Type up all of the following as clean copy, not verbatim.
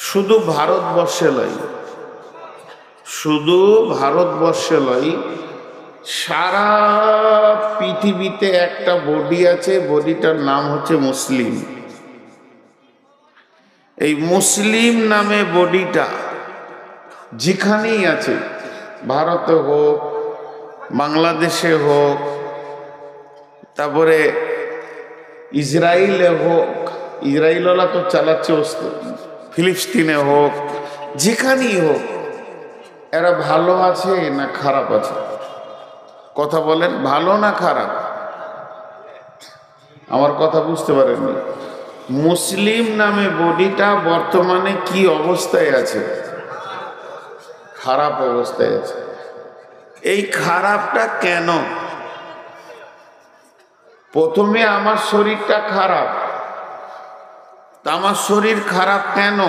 শুধু ভারতবর্ষে লয়, শুধু ভারতবর্ষে লয়, সারা পৃথিবীতে একটা বডি আছে, বডিটার নাম হচ্ছে মুসলিম। এই মুসলিম নামে বডিটা যেখানেই আছে, ভারতে হোক, বাংলাদেশে হোক, তারপরে ইসরায়েলে হোক, ইসরায়েলওয়ালা তো চালাচ্ছে, ফিলিস্তিনে হোক, যেখানেই হোক, এরা ভালো আছে না খারাপ আছে? কথা বলেন, ভালো না খারাপ? আমার কথা বুঝতে পারেননি? মুসলিম নামে বডিটা বর্তমানে কি অবস্থায় আছে? খারাপ অবস্থায় আছে। এই খারাপটা কেন? প্রথমে আমার শরীরটা খারাপ, তা আমার শরীর খারাপ কেন?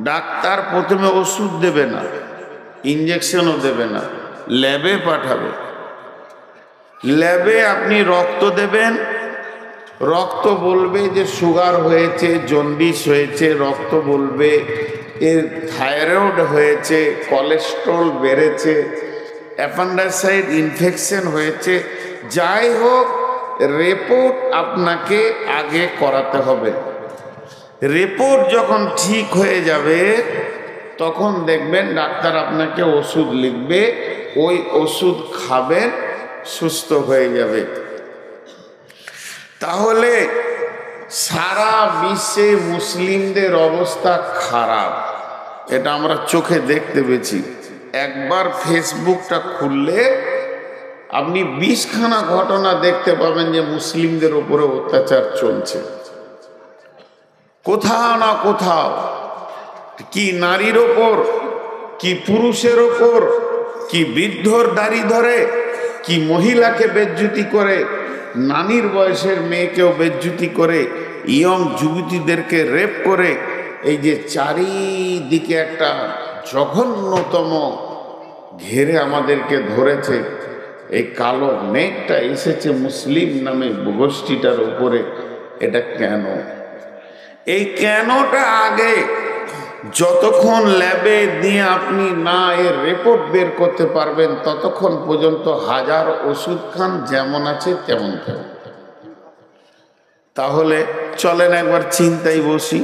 ডাক্তার প্রথমে ওষুধ দেবে না, ইঞ্জেকশনও দেবে না, ল্যাবে পাঠাবে। ল্যাবে আপনি রক্ত দেবেন, রক্ত বলবে যে সুগার হয়েছে, জন্ডিস হয়েছে, রক্ত বলবে এর থাইরয়েড হয়েছে, কোলেস্ট্রল বেড়েছে, অ্যাপেন্ডিসাইট ইনফেকশন হয়েছে। যাই হোক, রিপোর্ট আপনাকে আগে করাতে হবে। রিপোর্ট যখন ঠিক হয়ে যাবে তখন দেখবেন ডাক্তার আপনাকে ওষুধ লিখবে, ওই ওষুধ খাবেন, সুস্থ হয়ে যাবে। তাহলে সারা বিশ্বে মুসলিমদের অবস্থা খারাপ, এটা আমরা চোখে দেখতে পেয়েছি। একবার ফেসবুকটা খুললে আপনি 20খানা ঘটনা দেখতে পাবেন যে মুসলিমদের উপরে অত্যাচার চলছে। কোথাও না কোথাও, কি নারীর ওপর, কি পুরুষের ওপর, কি বৃদ্ধর দাড়ি ধরে, কি মহিলাকে বেজ্জুতি করে, নানির বয়সের মেয়েকেও বেজ্জুতি করে, ইয়ং যুবতীদেরকে রেপ করে। এই যে চারিদিকে একটা জঘন্যতম ঘেরে আমাদেরকে ধরেছে, এই কালো মেঘটা এসেছে মুসলিম নামে গোষ্ঠীটার উপরে। এটা কেন? এই কেনটা আগে যতক্ষণ ল্যাবে দিয়ে আপনি না এর রিপোর্ট বের করতে পারবেন, ততক্ষণ পর্যন্ত হাজার ওষুধ খান, যেমন আছে তেমন থাকবে। তাহলে চলেন একবার চিন্তায় বসি।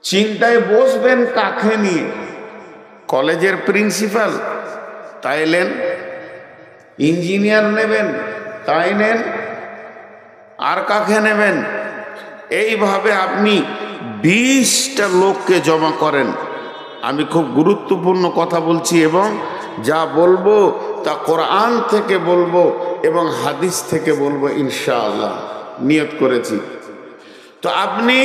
চিন্তায় বসবেন কাকে নিয়ে? কলেজের প্রিন্সিপাল তাই নেন, ইঞ্জিনিয়ার নেবেন তাই নেন, আর কাকে নেবেন? এইভাবে আপনি 20টা লোককে জমা করেন। আমি খুব গুরুত্বপূর্ণ কথা বলছি এবং যা বলবো তা কোরআন থেকে বলবো এবং হাদিস থেকে বলবো ইনশাআল্লাহ, নিয়ত করেছি। তো আপনি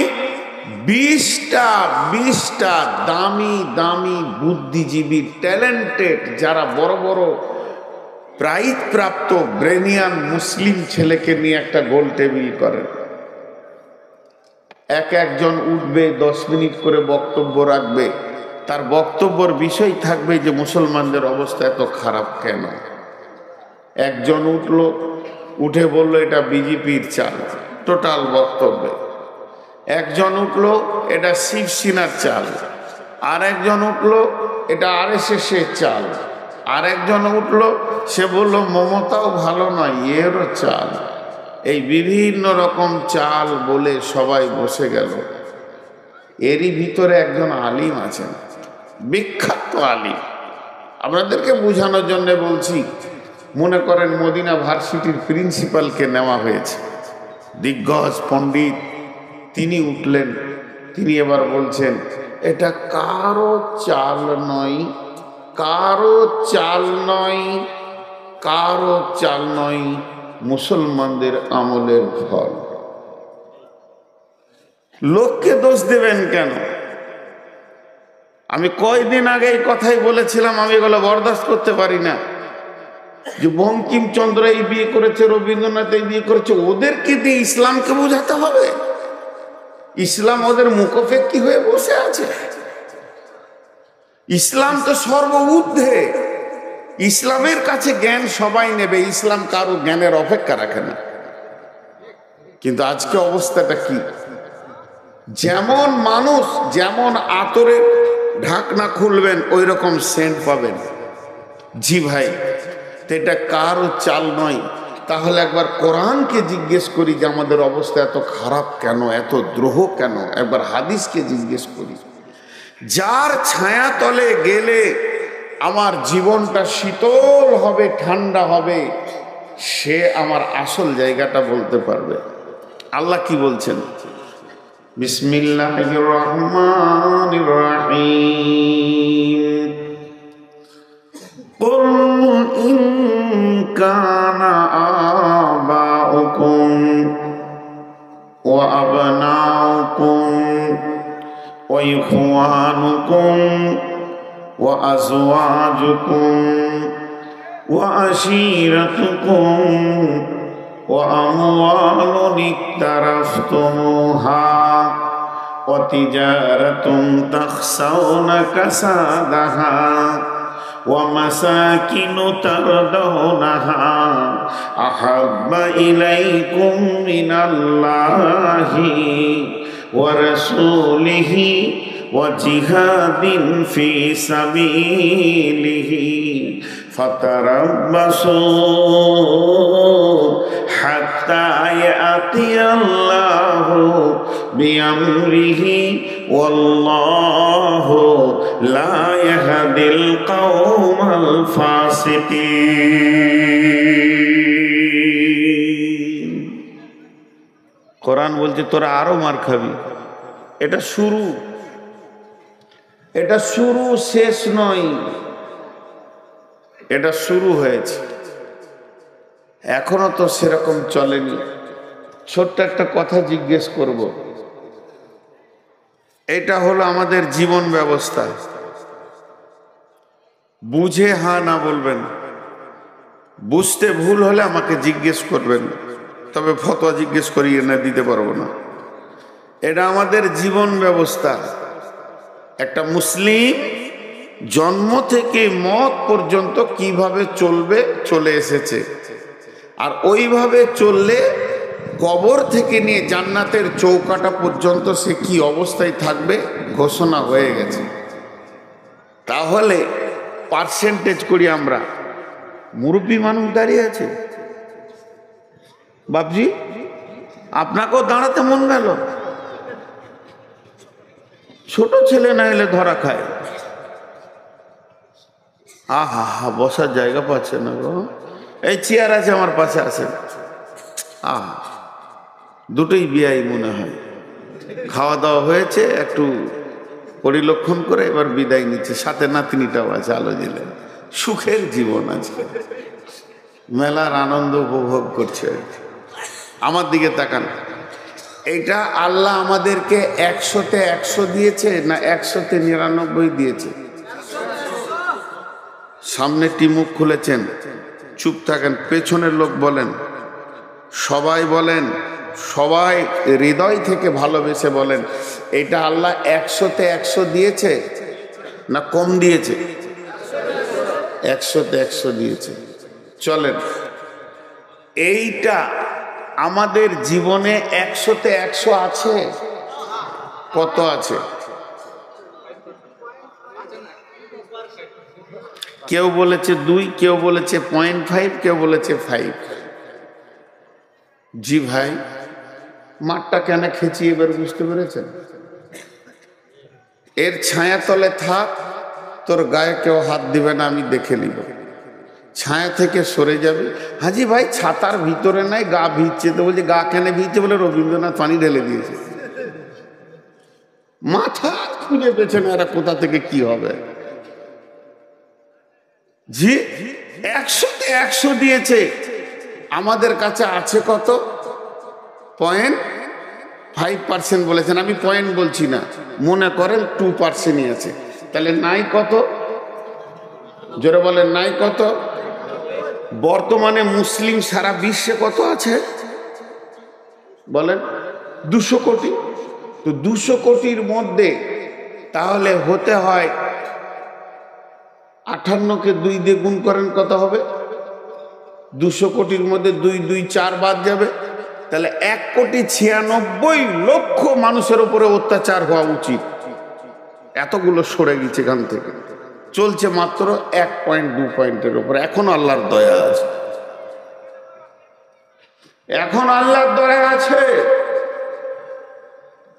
20টা দামি দামি বুদ্ধিজীবী, ট্যালেন্টেড, যারা বড় বড় প্রাইজ প্রাপ্ত ব্রেনিয়ান মুসলিম ছেলেকে নিয়ে একটা গোল টেবিল করেন। একজন উঠবে, 10 মিনিট করে বক্তব্য রাখবে। তার বক্তব্যের বিষয় থাকবে যে মুসলমানদের অবস্থা এত খারাপ কেন। একজন উঠলো, উঠে বলল এটা বিজেপির চাল, টোটাল বক্তব্যে। একজন উঠলো, এটা শিবসেনার চাল। আর একজন উঠলো, এটা RSS এর চাল। আর একজন উঠলো, সে বলল মমতাও ভালো নয়, এরও চাল। এই বিভিন্ন রকম চাল বলে সবাই বসে গেল। এরই ভিতরে একজন আলিম আছেন, বিখ্যাত আলিম। আপনাদেরকে বোঝানোর জন্য বলছি। মনে করেন মদিনা ভার্সিটির প্রিন্সিপালকে নেওয়া হয়েছে, দিগ্গজ পণ্ডিত। তিনি উঠলেন, তিনি এবার বলছেন এটা কারো চাল নয়, কারো চাল নয়, কারো চাল নয়, মুসলমানদের আমলের ফল। লোককে দোষ দেবেন কেন? আমি কয়দিন আগে এই কথাই বলেছিলাম, আমি এগুলো বরদাস্ত করতে পারি না। যে বঙ্কিমচন্দ্র এই বিয়ে করেছে, রবীন্দ্রনাথ এই বিয়ে করেছে, ওদেরকে দিয়ে ইসলামকে বোঝাতে হবে? ইসলাম ওদের মুখোপেক্ষী হয়ে বসে আছে? ইসলাম তো সর্ব ঊর্ধ্বে। ইসলামের কাছে জ্ঞান সবাই নেবে, ইসলাম কারো জ্ঞানের অপেক্ষা রাখে না। কিন্তু আজকে অবস্থাটা কি? যেমন মানুষ যেমন আতরের ঢাকনা খুলবেন ওই রকম সেন্ট পাবেন। জি ভাই, তো এটা কারো চাল নয়। তাহলে একবার কোরআনকে জিজ্ঞেস করি যে আমাদের অবস্থা এত খারাপ কেন, এত দ্রোহ কেন। একবার হাদিসকে জিজ্ঞেস করি, যার ছায়া তলে গেলে আমার জীবনটা শীতল হবে, ঠান্ডা হবে, সে আমার আসল জায়গাটা বলতে পারবে। আল্লাহ কি বলছেন? বিসমিল্লাহির রহমানির রহিম। কুল ইন কানা আবাউকুম ওয়া আবনাউকুম ওয়া ইখওয়ানুকুম ওয়া আজওয়াজুকুম ওয়া আশীরাতুকুম ওয়া আমওয়ালুন ইকতারাফতুমুহা ওয়া তিজারাতুন তাখশাউনা কাসাদাহা ওয়া মাসাকিনু তারদাউনাহা আহাব্বা ইলাইকুম মিনাল্লাহি ওয়া রাসূলিহি ওয়া জিহাদিন ফি সাবিলিহি ফাতারাব্বাসু হাত্তা ইয়াতিয়াল্লাহু বিআমরিহি ওয়াল্লাহু লা ইয়াহদিল কওমাল ফাসিকিন। কোরআন বলছে তোরা আরো মার খাবি। এটা শুরু, এটা শুরু, শেষ নয়। এটা শুরু হয়েছে, এখনো তো সেরকম চলেনি। ছোট্ট একটা কথা জিজ্ঞেস করব, এটা হলো আমাদের জীবন ব্যবস্থা। বুঝে হ্যাঁ না বলবেন, বুঝতে ভুল হলে আমাকে জিজ্ঞেস করবেন, তবে ফতোয়া জিজ্ঞেস করিয়ে না দিতে পারবো না। এটা আমাদের জীবন ব্যবস্থা। একটা মুসলিম জন্ম থেকে মত পর্যন্ত কিভাবে চলবে চলে এসেছে, আর ওইভাবে চললে কবর থেকে নিয়ে জান্নাতের চৌকাটা পর্যন্ত সে কি অবস্থায় থাকবে ঘোষণা হয়ে গেছে। তাহলে পার্সেন্টেজ করি আমরা। মুরব্বী মানুষ দাঁড়িয়ে আছে, বাপজি আপনাকেও দাঁড়াতে মন গেল? ছোট ছেলে না এলে ধরা খায়। আহা হা, বসার জায়গা পাচ্ছে না গো। এই চেয়ার আছে আমার পাশে, আছেন। আহা, দুটোই বিয়াই মনে হয়। খাওয়া দাওয়া হয়েছে, একটু পরিলক্ষণ করে এবার বিদায় নিচ্ছে। সাথে নাতনিটাও আছে, আলো দিলেন। সুখের জীবন আজকে, মেলার আনন্দ উপভোগ করছে। আমার দিকে তাকান। এটা আল্লাহ আমাদেরকে 100-তে 100 দিয়েছে না 100-তে 99 দিয়েছে? সামনে মুখ খুলেছেন, চুপ থাকেন। পেছনের লোক বলেন, সবাই বলেন, সবাই হৃদয় থেকে ভালোবেসে বলেন, এটা আল্লাহ 100-তে 100 দিয়েছে না কম দিয়েছে? 100-তে 100 দিয়েছে। চলেন, এইটা আমাদের জীবনে 100-তে 100 আছে। কত আছে? কেউ বলেছে 2, কেউ বলেছে 0.5, কেউ বলেছে 5। জি ভাই, মাঠটা কেন খেঁচি এবার বুঝতে পেরেছেন? এর ছায়া তলে থাক, তোর গায়ে কেউ হাত দিবে না, আমি দেখে নিব। ছায়া থেকে সরে যাবে। হাজি ভাই ছাতার ভিতরে নাই, গা ভিজছে। তো বলছে গা কেন ভিজছে? বলে রবীন্দ্রনাথ পানি ঢেলে দিয়েছে। মাথা খুঁজে পেছে না এরা কোথা থেকে কি হবে। জি 100-তে 100 দিয়েছে, আমাদের কাছে আছে কত? 0.5% বলেছেন। আমি পয়েন্ট বলছি না, মনে করেন 2%ই আছে। তাহলে নাই কত? জোরে বলেন, নাই কত? বর্তমানে মুসলিম সারা বিশ্বে কত আছে বলেন? 200 কোটি। তো 200 কোটির মধ্যে তাহলে হতে হয় 58-কে 2 দিয়ে গুণ করেন, কত হবে? 200 কোটির মধ্যে 2 2 4 বাদ যাবে, তাহলে 1,96,00,000 মানুষের উপরে অত্যাচার হওয়া উচিত। এতগুলো সরে গেছে এখান থেকে, চলছে মাত্র 1 পয়েন্ট 2 পয়েন্টের উপরে। এখন আল্লাহর দয়া আছে, এখন আল্লাহর দয়া আছে।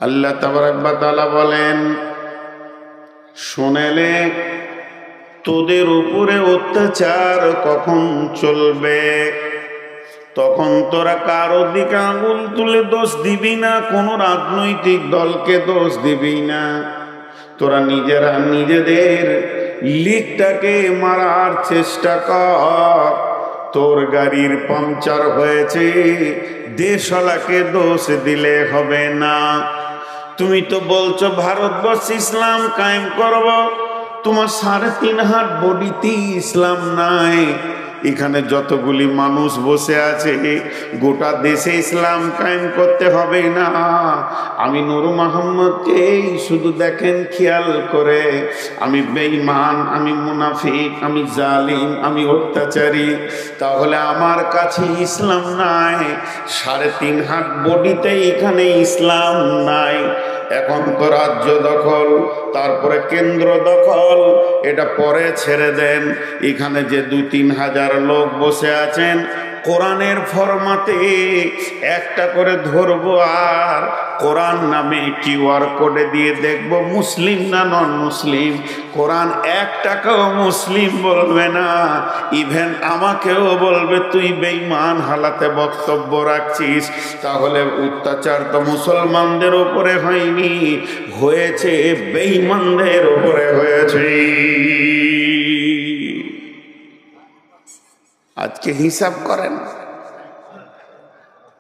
আল্লাহ তাবারক ওয়া তাআলা বলেন, শুনেলে তোদের উপরে অত্যাচার কখন চলবে, তখন তোরা কারো দিকে আঙুল তুলে দোষ দিবি না, কোন রাজনৈতিক দলকে দোষ দিবি না। তোরা নিজেরা নিজেদের লিকটাকে মারার চেষ্টা কর। তোর গাড়ির পাংচার হয়েছে, দেশওয়ালাকে দোষ দিলে হবে না। তুমি তো বলছো ভারতবর্ষে ইসলাম কায়েম করব, তোমার 3.5 হাত বডিতে ইসলাম নাই। এখানে যতগুলি মানুষ বসে আছে, গোটা দেশে ইসলাম কায়েম করতে হবে না। আমি নূর মোহাম্মদকে শুধু দেখেন খেয়াল করে, আমি বেঈমান, আমি মুনাফিক, আমি জালিম, আমি অত্যাচারী, তাহলে আমার কাছে ইসলাম নাই। 3.5 হাত বডিতে এখানে ইসলাম নাই। এখন তো রাজ্য দখল, তারপরে কেন্দ্র দখল, এটা পরে ছেড়ে দেন। এখানে যে 2-3 হাজার লোক বসে আছেন, কোরআনের ফরমাতে একটা করে ধরবো, আর কোরআন নামে QR কোডে দিয়ে দেখবো মুসলিম না নন মুসলিম। কোরআন একটাকেও মুসলিম বলবে না, ইভেন আমাকেও বলবে তুই বেঈমান হালাতে বক্তব্য রাখছিস। তাহলে অত্যাচার তো মুসলমানদের উপরে হয়নি, হয়েছে বেঈমানদের উপরে হয়েছে। আজকে হিসাব করেন,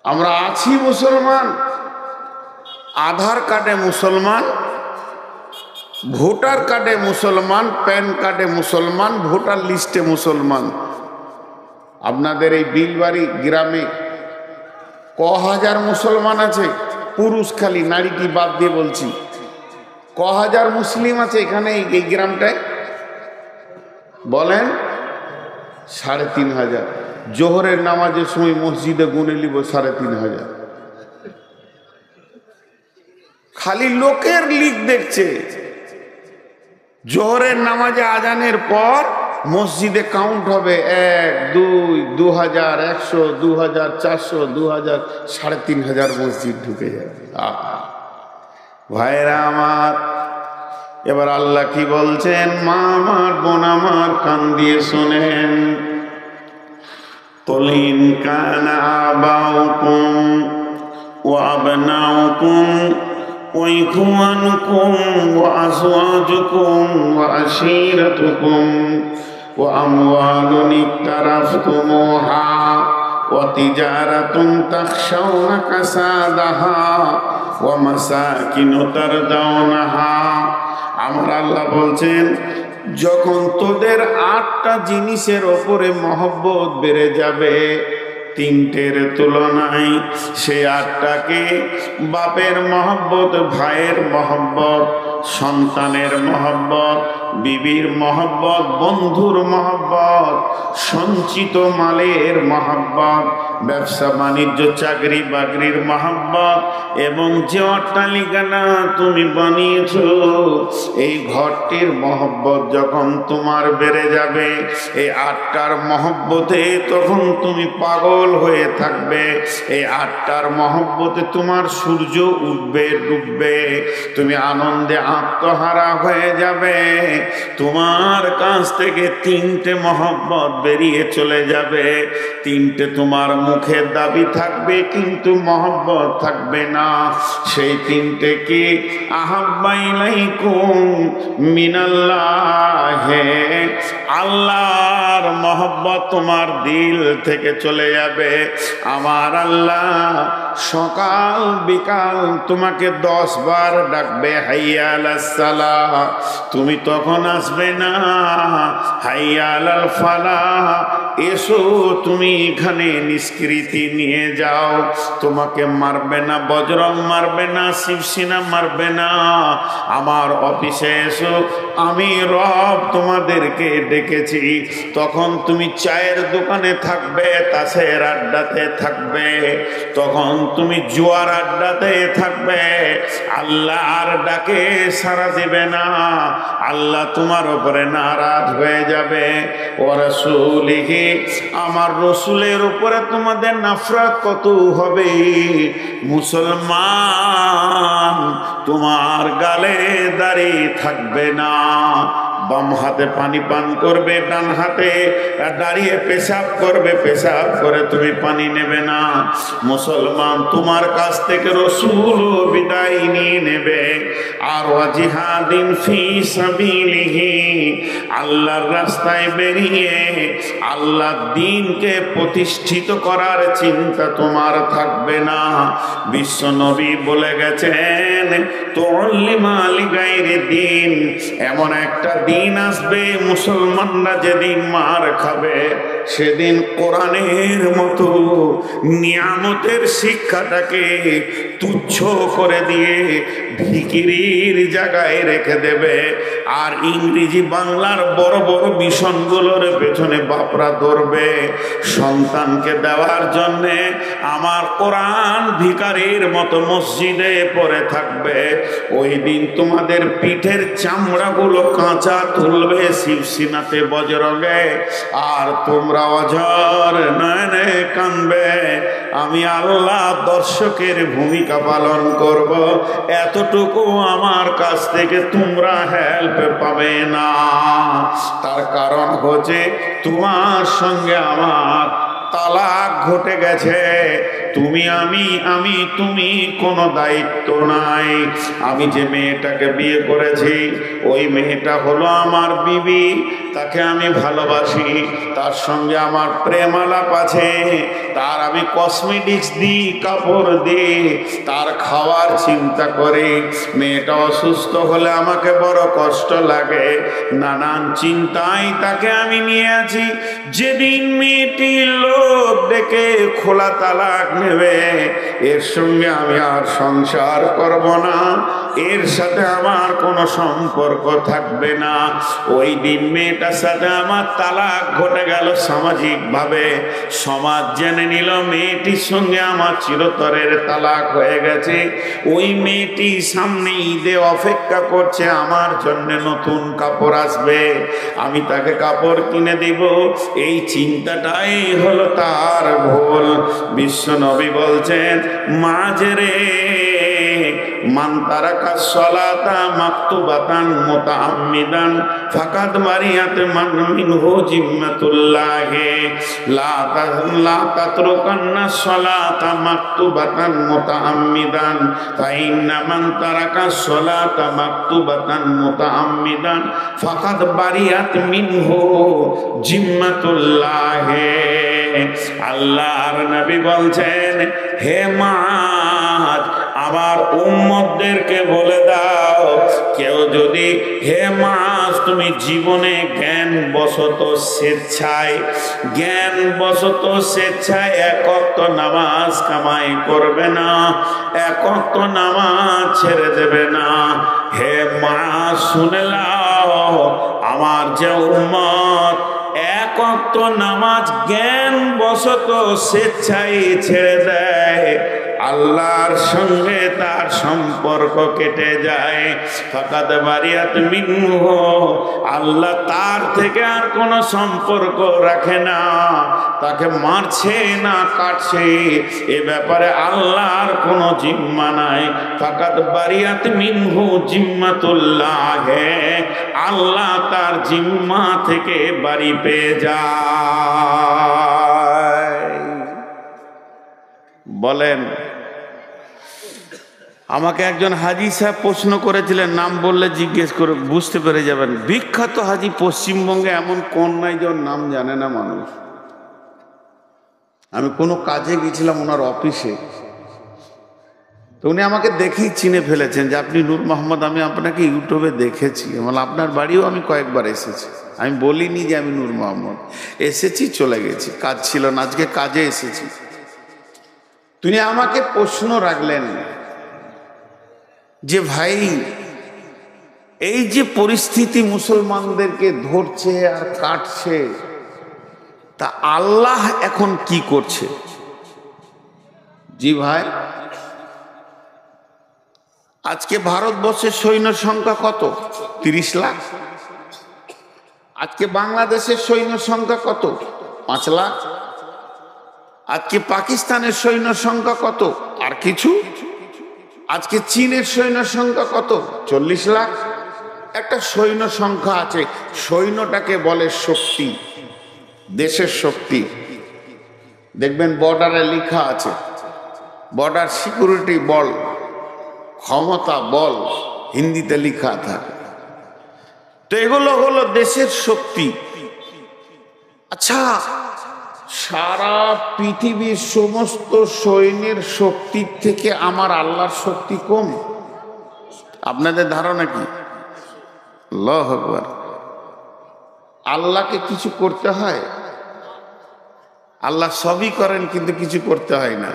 আমরা আছি মুসলমান, আধার কার্ডে মুসলমান, ভোটার কার্ডে মুসলমান, প্যান কার্ডে মুসলমান, ভোটার লিস্টে মুসলমান। আপনাদের এই বিলবাড়ি গ্রামে হাজার মুসলমান আছে? পুরুষ খালি, নারীটি বাদ দিয়ে বলছি। হাজার মুসলিম আছে এখানে এই গ্রামটায়? বলেন। 3,500। জোহরের নামাজের সময় মসজিদে গুনে নিব 3,500। খালি লোকের লিক দেখছে। জোহরের নামাজে আজানের পর মসজিদে কাউন্ট হবে 1, 2, 2,000, 100, 2,000, 400, 2,000, 3,500 মসজিদ ঢুকে যাবে। ভাইরা আমার, এবার আল্লাহ কি বলছেন? মা আমার, বোন আমার, কান দিয়ে শোনেন। قل إن كان آباؤكم وأبناؤكم وإخوانكم وأزواجكم وعشيرتكم وأموال اقترفتموها وتجارة تخشون كسادها ومساكن ترضونها। আমরা আল্লাহ বলছেন, যখন তোদের 8টা জিনিসের ওপরে মহব্বত বেড়ে যাবে 3টের তুলনায়, সেই 8টাকে বাপের মহব্বত, ভাইয়ের মহব্বত, সন্তানের মহব্বত, বিবির মহব্বত, বন্ধুর মহব্বত, সঞ্চিত মালের মহব্বত, ব্যবসা বাণিজ্য চাকরি বাকরির মহব্বত, এবং যে অট্টালিকানা তুমি বানিয়েছ এই ঘরটির মহব্বত যখন তোমার বেড়ে যাবে, এই 8টার মহব্বতে তখন তুমি পাগল হয়ে থাকবে। এই 8টার মহব্বতে তোমার সূর্য উঠবে ডুববে, তুমি আনন্দে আত্মহারা হয়ে যাবে। তোমার কাছ থেকে 3টে মহব্বত বেরিয়ে চলে যাবে। 3টে তোমার মুখের দাবি থাকবে কিন্তু মহব্বত থাকবে না। সেই 3টে কি? আহাব্বা ইলাইকুম মিনাল্লাহ, আল্লাহর মহব্বত তোমার দিল থেকে চলে যাবে। আমার আল্লাহ সকাল বিকাল তোমাকে 10 বার ডাকবে, হাইয়া আলাস সালাহ, তুমি তখন আসবে না। হাইয়া আলাল ফালাহ, এসো তুমি এখানে নিষ্কৃতি নিয়ে যাও, তোমাকে মারবে না, বজরং মারবে না, শিবসেনা মারবে না, আমার অফিসে এসো, আমি রব তোমাদেরকে ডেকেছি। তখন তুমি চায়ের দোকানে থাকবে, তাসের আড্ডাতে থাকবে, তখন তুমি জুয়ার আড্ডাতে থাকবে, আল্লাহর ডাকে সাড়া দেবে না, আল্লাহ তোমার উপরে নারাজ হয়ে যাবে। ও রাসূলিহি, আমার রসুলের উপরে তোমাদের নাফরত কত হবে। মুসলমান, তোমার গালে দাড়ি থাকবে না, বাম হাতে পানি পান করবে, ডান হাতে দাঁড়িয়ে পেশাব করবে, পেশাব করে তুমি পানি নেবে না। মুসলমান, তোমার কাছ থেকে রসুল বিদায় নিয়ে নেবে। আর ওয়াজিহাদিন ফি সাবিলিহি, আল্লাহর রাস্তায় বেরিয়ে আল্লাহর দ্বীনকে প্রতিষ্ঠিত করার চিন্তা তোমার থাকবে না। বিশ্ব নবী বলে গেছেন, তুল্লিমা লিগাইরি দ্বীন, এমন একটা দিন আসবে মুসলমানরা যেদিন মার খাবে, সেদিন কোরআনের মতো নিয়ামতের শিক্ষাটাকে তুচ্ছ করে দিয়ে ভিকিরির জায়গায় রেখে দেবে। আর ইংরেজি বাংলার বড় বড় মিশনগুলোর পেছনে বাপরা ধরবে সন্তানকে দেওয়ার জন্যে। আমার কোরআন ভিখারির মতো মসজিদে পড়ে থাকবে। ওই দিন তোমাদের পিঠের চামড়াগুলো কাঁচা তুলবে শিবসেনাতে বজরঙ্গে, আর তোমরা অঝর নয়নে কানবে। আমি আল্লাহ দর্শকের ভূমিকা পালন করব, এতটুকু আমার কাছ থেকে তোমরা হেল্প পাবে না। তার কারণ হচ্ছে তোমার সঙ্গে আমার তালাক ঘটে গেছে। তুমি আমি তুমি কোনো দায়িত্ব নাই। আমি যে মেয়েটাকে বিয়ে করেছি, ওই মেয়েটা হলো আমার বিবি, তাকে আমি ভালোবাসি, তার সঙ্গে আমার প্রেম আলাপ আছে, তার আমি কসমেটিক্স দিই, কাপড় দিই, তার খাওয়ার চিন্তা করি। মেয়েটা অসুস্থ হলে আমাকে বড় কষ্ট লাগে, নানান চিন্তায় তাকে আমি নিয়ে আছি। যেদিন মেয়েটি লোক ডেকে খোলা তালাক নেবে, এর সঙ্গে আমি আর সংসার করব না, এর সাথে আমার কোনো সম্পর্ক থাকবে না। ওই দিন মেয়েটার সাথে আমার তালাক ঘটে গেল সামাজিকভাবে। সমাজ জেনে নিল মেয়েটির সঙ্গে আমার চিরতরের তালাক হয়ে গেছে। ওই মেয়েটি সামনে ঈদে অপেক্ষা করছে, আমার জন্য নতুন কাপড় আসবে, আমি তাকে কাপড় কিনে দিব। এই চিন্তাটাই হলো তার ভুল। বিশ্ব নবী বলছেন, মাজরে মান তারাকা সলাতা মাকতুবাতান মুতাআম্মিদান ফাকাদ বারিয়াত মান মিনহু জিম্মাতুল্লাহি লা তাতরুকান্না সলাতা মাকতুবাতান মুতাআম্মিদান ফাইন্না মান তারাকা সলাতা মাকতুবাতান মুতাআম্মিদান ফাকাদ বারিয়াত মিনহু জিম্মাতুল্লাহি। আল্লাহর নবী বলছেন, হে মাজ, আমার উম্মতদেরকে বলে দাও, কেউ যদি, হে মাস, তুমি জীবনে জ্ঞান স্বেচ্ছায় এক ওয়াক্ত নামাজ কামাই করবে না, এক ওয়াক্ত নামাজ ছেড়ে দেবে না। হে মাস, শুনে নাও, আমার যে উম্মত এক ওয়াক্ত নামাজ জ্ঞান বশত স্বেচ্ছায় ছেড়ে দেয়, আল্লাহর সঙ্গে তার সম্পর্ক কেটে যায়। ফাকাদ বারিয়াত মিনহু, আল্লাহ তার থেকে আর কোনো সম্পর্ক রাখে না, তাকে মারছে না কাটছে, এ ব্যাপারে আল্লাহর কোনো জিম্মা নাই। ফাকাদ বারিয়াত মিনহু জিম্মাতুল্লাহ, আল্লাহ তার জিম্মা থেকে বাড়ি পেয়ে যায়। বলেন, আমাকে একজন হাজি সাহেব প্রশ্ন করেছিলেন, নাম বললে জিজ্ঞেস করে বুঝতে পেরে যাবেন। বিখ্যাত হাজি পশ্চিমবঙ্গে এমন কোন নাই যে ওর নাম জানে না মানুষ। আমি কোনো কাজে গেছিলাম ওনার অফিসে, তো উনি আমাকে দেখেই চিনে ফেলেছেন যে আপনি নূর মোহাম্মদ, আমি আপনাকে ইউটিউবে দেখেছি, আপনার বাড়িও আমি কয়েকবার এসেছি। আমি বলিনি যে আমি নূর মোহাম্মদ, এসেছি চলে গেছি, কাজ ছিল না, আজকে কাজে এসেছি। তিনি আমাকে প্রশ্ন রাখলেন যে ভাই, এই যে পরিস্থিতি মুসলমানদেরকে ধরছে আর কাটছে, তা আল্লাহ এখন কি করছে? জি ভাই, আজকে ভারতবর্ষের সৈন্য সংখ্যা কত? 30 লাখ। আজকে বাংলাদেশের সৈন্য সংখ্যা কত? 5 লাখ। আজকে পাকিস্তানের সৈন্য সংখ্যা কত? আর কিছু। আজকে চীনের সৈন্য সংখ্যা কত? 40 লাখ। একটা সৈন্য সংখ্যা আছে, সৈন্যটাকে বলে শক্তি, দেশের শক্তি। দেখবেন বর্ডারে লেখা আছে বর্ডার সিকিউরিটি বল, ক্ষমতা বল, হিন্দিতে লেখা থাকে। তো এগুলো হলো দেশের শক্তি। আচ্ছা, সারা পৃথিবীর সমস্ত সৈন্যের শক্তির থেকে আমার আল্লাহর শক্তি কম? আপনাদের ধারণা কি? আল্লাহু আকবার। আল্লাহকে কিছু করতে হয়? আল্লাহ সবই করেন, কিন্তু কিছু করতে হয় না,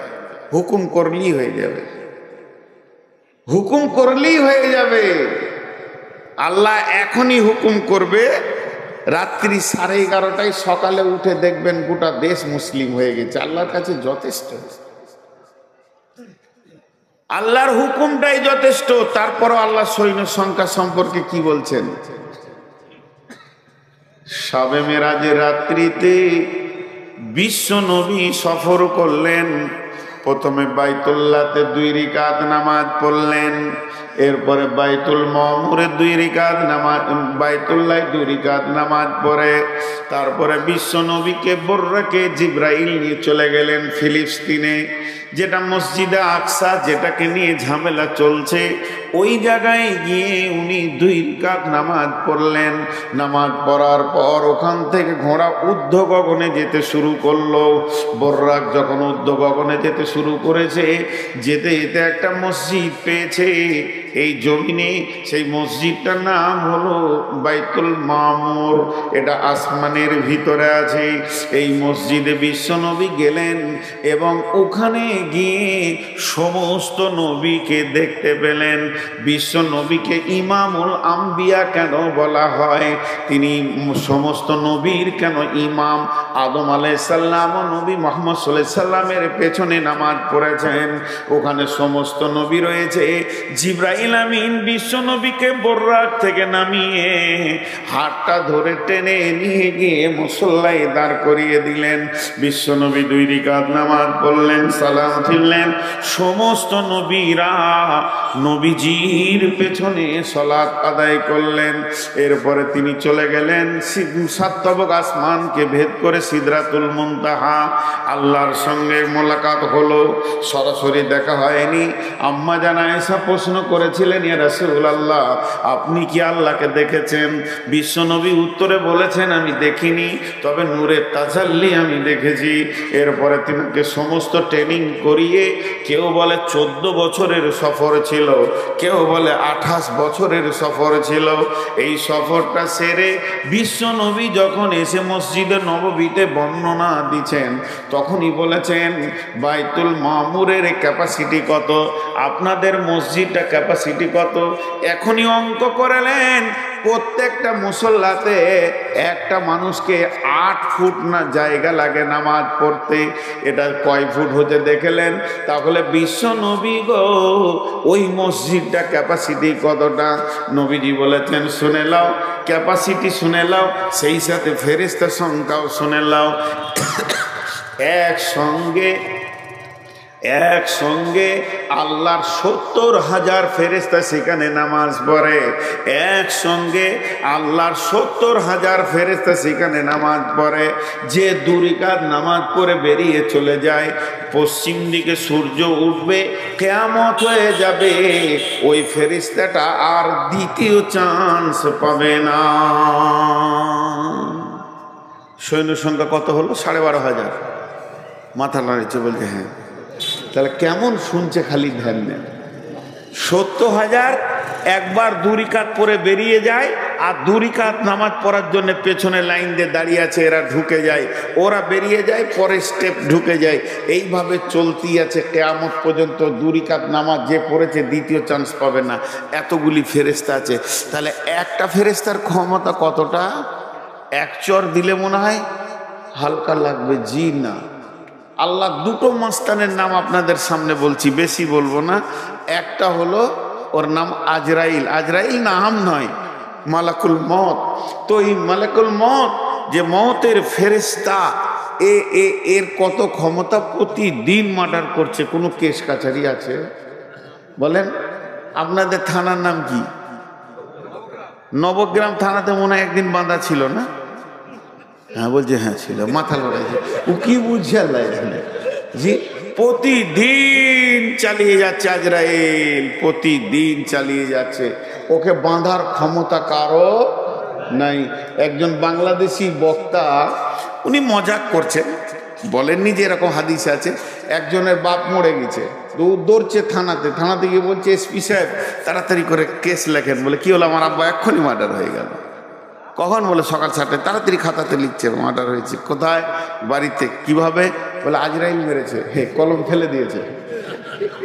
হুকুম করলেই হয়ে যাবে। হুকুম করলেই হয়ে যাবে। আল্লাহ এখনই হুকুম করবে, রাত্রি 11:30টায়, সকালে উঠে দেখবেন গোটা দেশ মুসলিম হয়ে গেছে। আল্লাহর কাছে যথেষ্ট, আল্লাহর হুকুমটাই যথেষ্ট। তারপরও আল্লাহ সৈন্য সংখ্যা সম্পর্কে কি বলছেন? শবে মেরাজের রাত্রিতে বিশ্ব নবী সফর করলেন। প্রথমে বাইতুল্লাহতে 2 রাকাত নামাজ পড়লেন, এরপরে বাইতুল মামুরে 2 রাকাত নামাজ, বাইতুল্লাহ 2 রাকাত নামাজ পড়ে তারপরে বিশ্ব নবীকে বর্রাকে জিব্রাইল নিয়ে চলে গেলেন ফিলিস্তিনে, যেটা মসজিদে আকসা, যেটাকে নিয়ে ঝামেলা চলছে, ওই জায়গায় গিয়ে উনি 2 রাকাত নামাজ পড়লেন। নামাজ পড়ার পর ওখান থেকে ঘোড়া ঊর্ধ্ব গগনে যেতে শুরু করলো। বর্রাক যখন ঊর্ধ্ব গগনে যেতে শুরু করেছে, যেতে যেতে একটা মসজিদ পেয়েছে এই জমিনে। সেই মসজিদটার নাম হলো বাইতুল মামুর, এটা আসমানের ভিতরে আছে। এই মসজিদে বিশ্বনবী গেলেন এবং ওখানে গিয়ে সমস্ত নবীকে দেখতে পেলেন। বিশ্ব নবীকে ইমামুল আম্বিয়া কেন বলা হয়? তিনি সমস্ত নবীর কেন ইমাম? আদম আলাইহিস সালাম ও নবী মুহাম্মদ সাল্লাল্লাহু আলাইহি সাল্লামের পেছনে নামাজ পড়েছেন, ওখানে সমস্ত নবী রয়েছে। জিবরাইল আমিন বিশ্ব নবীকে বর্রাক থেকে নামিয়ে হাতটা ধরে টেনে নিয়ে গিয়ে মুসল্লায় দাঁড় করিয়ে দিলেন। বিশ্ব নবী 2 রাকাত নামাজ পড়লেন, সালাম ফিরলেন। সমস্ত নবীরা নবীজির পেছনে সালাত আদায় করলেন। এরপরে তিনি চলে গেলেন 7 তবক আসমানকে ভেদ করে সিদরাতুল মুনতাহা, আল্লাহর সঙ্গে মোলাকাত হলো, সরাসরি দেখা হয়নি। আম্মা জান আয়েশা প্রশ্ন করেছিলেন, ইয়া রাসূলুল্লাহ, আপনি কি আল্লাহকে দেখেছেন? বিশ্বনবী উত্তরে বলেছেন, আমি দেখিনি, তবে নূরের তাজাল্লি আমি দেখেছি। এরপরে তিনাকে সমস্ত ট্রেনিং করিয়ে, কেউ বলে 14 বছরের সফর ছিল, কেউ বলে 28 বছরের সফর ছিল। এই সফরটা সেরে বিশ্বনবী যখন এসে মসজিদে নববীতে বর্ণনা দিচ্ছেন, তখনই বলেছেন বাইতুল মামুরের ক্যাপাসিটি কত, আপনাদের মসজিদটা ক্যাপাসিটি কত। এখনই অঙ্ক করলেন, প্রত্যেকটা মুসল্লাতে একটা মানুষকে 8 ফুট না জায়গা লাগে নামাজ পড়তে। এটা কয় ফুট হতে দেখলেন? তাহলে বিশ্ব নবী গো, ওই মসজিদটা ক্যাপাসিটি কতটা? নবীজি বলেছেন, শুনে লাও, ক্যাপাসিটি শুনে লাও, সেই সাথে ফেরেশতার সংখ্যাও শুনে লাও। একসঙ্গে আল্লাহর 70,000 ফেরেশতা সেখানে নামাজ পড়ে। একসঙ্গে আল্লাহর 70,000 ফেরেশতা সেখানে নামাজ পড়ে। যে 2 রাকাত নামাজ পড়ে বেরিয়ে চলে যায়, পশ্চিম দিকে সূর্য উঠবে, কিয়ামত হয়ে যাবে, ওই ফেরেশতাটা আর দ্বিতীয় চান্স পাবে না। সৈন্য সংখ্যা কত হলো? 12,500। মাথা নাড়িয়েছে, বলছে হ্যাঁ। তাহলে কেমন শুনছে, খালি ধ্যান দেন। 70,000 একবার 2 রাকাত পরে বেরিয়ে যায়, আর 2 রাকাত নামাজ পড়ার জন্য পেছনে লাইন দিয়ে দাঁড়িয়ে আছে, এরা ঢুকে যায়, ওরা বেরিয়ে যায়, পরের স্টেপ ঢুকে যায়, এইভাবে চলতেই আছে কিয়ামত পর্যন্ত। 2 রাকাত নামাজ যে পড়েছে দ্বিতীয় চান্স পাবে না, এতগুলি ফেরেশতা আছে। তাহলে একটা ফেরেশতার ক্ষমতা কতটা? 1 চর দিলে মনে হয় হালকা লাগবে, জি না। আল্লাহ 2টো মাস্তানের নাম আপনাদের সামনে বলছি, বেশি বলবো না। একটা হলো ওর নাম আজরাইল। আজরাইল নাম নয়, মালাকুল মত। তো এই মালাকুল মত যে মতের ফেরেশতা, এর কত ক্ষমতা, প্রতিদিন মার্ডার করছে। কোনো কেস কাছারি আছে বলেন? আপনাদের থানার নাম কি? নবগ্রাম থানাতে মনে হয় একদিন বাঁধা ছিল না? হ্যাঁ বলছে, হ্যাঁ ছিল। মাথা লড়াইছে, ও কি বুঝছে আল্লাহ এখানে। জি, প্রতিদিন চালিয়ে যাচ্ছে আজরাইল, প্রতিদিন চালিয়ে যাচ্ছে। ওকে বাঁধার ক্ষমতা কারো নাই। একজন বাংলাদেশি বক্তা, উনি মজাক করছেন, বলেননি যে এরকম হাদিস আছে, একজনের বাপ মরে গেছে, দৌড়ছে থানাতে গিয়ে বলছে, এসপি সাহেব তাড়াতাড়ি করে কেস লেখেন। বলে কি হলো? আমার আব্বা এক্ষুনি মার্ডার হয়ে গেল। কখন? বলে সকাল 7টায়। তাড়াতাড়ি খাতাতে লিখছে মার্ডার হয়েছে। কোথায়? বাড়িতে। কিভাবে? বলে আজরাইল মেরেছে, হে কলম ফেলে দিয়েছে।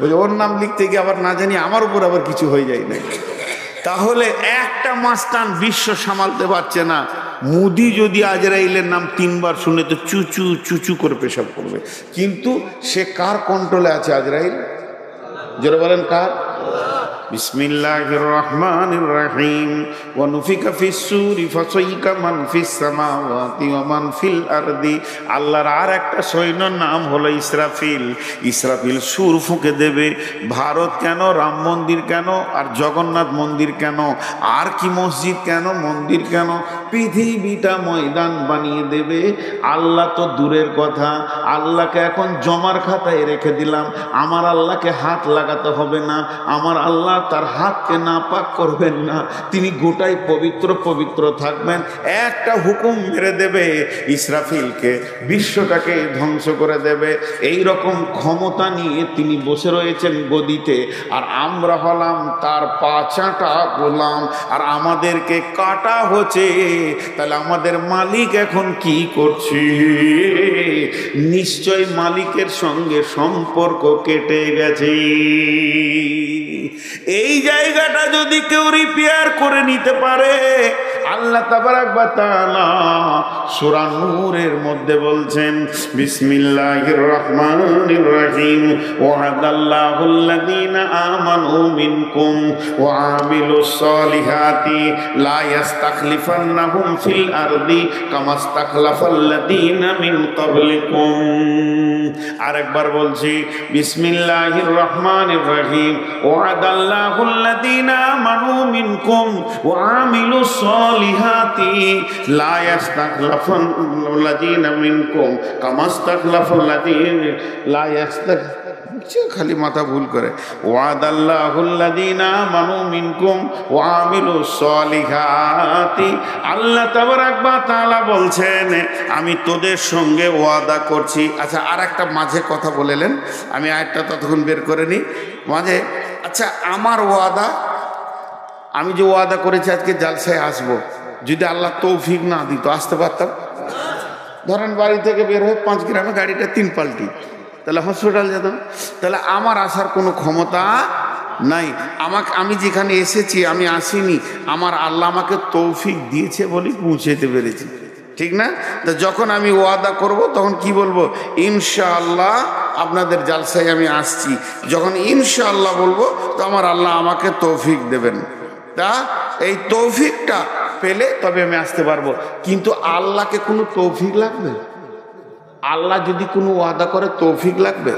বলে ওর নাম লিখতে গিয়ে আবার না জানি আমার উপর আবার কিছু হয়ে যায় না। তাহলে একটা মাস্তান বিশ্ব সামালতে পারছে না। মোদি যদি আজরাইলের নাম 3 বার শুনে তো চুচু চুচু করে পেশাব করবে। কিন্তু সে কার কন্ট্রোলে আছে আজরাইল? জোরে বলেন কার? বিসমিল্লাহির রহমানির রহিম। ওয়া নুফিকা ফিস সূরি ফাসাইকা মান ফিস সামাওয়াতি ওয়া মান ফিল আরদি। আল্লাহর আর একটা সৈন্যর নাম হলো ইসরাফিল। ইসরাফিল সুর ফুঁকে দেবে। ভারত কেন, রাম মন্দির কেন, আর জগন্নাথ মন্দির কেন, আর কি মসজিদ কেন, মন্দির কেন, পৃথিবীটা ময়দান বানিয়ে দেবে। আল্লাহ তো দূরের কথা, আল্লাহকে এখন জমার খাতায় রেখে দিলাম। আমার আল্লাহকে হাত লাগাতে হবে না, আমার আল্লাহ তার হাতকে নাপাক করবেন না, তিনি গোটাই পবিত্র পবিত্র থাকবেন। একটা হুকুম মেরে দেবে ইসরাফিলকে, বিশ্বটাকে ধ্বংস করে দেবে। এই রকম ক্ষমতা নিয়ে তিনি বসে রয়েছেন গদিতে, আর আমরা হলাম তার পাচাটা গোলাম, আর আমাদেরকে কাটা হচ্ছে। তাহলে আমাদের মালিক এখন কি করছে? নিশ্চয় মালিকের সঙ্গে সম্পর্ক কেটে গেছে। এই জায়গাটা যদি কেউ রিপেয়ার করে নিতে পারে, আল্লাহ তাবারাক ওয়া তাআলা সূরা নূরের মধ্যে বলছেন, বিসমিল্লাহির রহমানির রহিম। ওয়াদাল্লাহুল্লাযীনা আমানু মিনকুম ওয়া আমিলুস সালিহাতি লা ইস্তাখলিফান্নাহুম ফিল আরদি কামা ইস্তাখলাফাল্লাযীনা মিন ক্বাবলিকুম। আরেকবার বলছি, বিসমিল্লাহির রহমানির রহিম। ওয়াদাল্লাহুল্লাযীনা আমানু মিনকুম ওয়া আমিলুস সালিহাতি লা ইস্তাখলাফাল্লাযীনা মিনকুম কামা ইস্তাখলাফাল্লাযীনা লা ইস্তাখ খালি মাথা ভুল করে। ওয়াদাল্লাহুল্লাযীনা আমানু মিনকুম ওয়া আমিলুস সালিহাতি। আল্লাহ তাবারাক ওয়া তাআলা বলছেন, আমি তোদের সঙ্গে ওয়াদা করছি। আচ্ছা, আর একটা মাঝে কথা বলেলেন, আমি আরেকটা ততক্ষণ বের করে নিই মাঝে। আচ্ছা, আমার ওয়াদা, আমি যে ওয়াদা করেছি আজকে জালসায় আসবো, যদি আল্লাহ তৌফিক না দিত আসতে পারতাম? ধরেন বাড়ি থেকে বের হয়ে 5 গ্রামে গাড়িটা 3 পাল্টি, তাহলে হসপিটাল যেতাম। তাহলে আমার আসার কোনো ক্ষমতা নাই। আমি যেখানে এসেছি, আমি আসিনি, আমার আল্লাহ আমাকে তৌফিক দিয়েছে বলেই পৌঁছাতে পেরেছি, ঠিক না? তো যখন আমি ওয়াদা করব তখন কি বলবো? ইনশাআল্লাহ আপনাদের জালসায় আমি আসছি। যখন ইনশাআল্লাহ বলবো তো আমার আল্লাহ আমাকে তৌফিক দেবেন। তা এই তৌফিকটা পেলে তবে আমি আসতে পারবো। কিন্তু আল্লাহকে কোনো তৌফিক লাগবে? আল্লাহ যদি কোনো ওয়াদা করে তৌফিক লাগবে?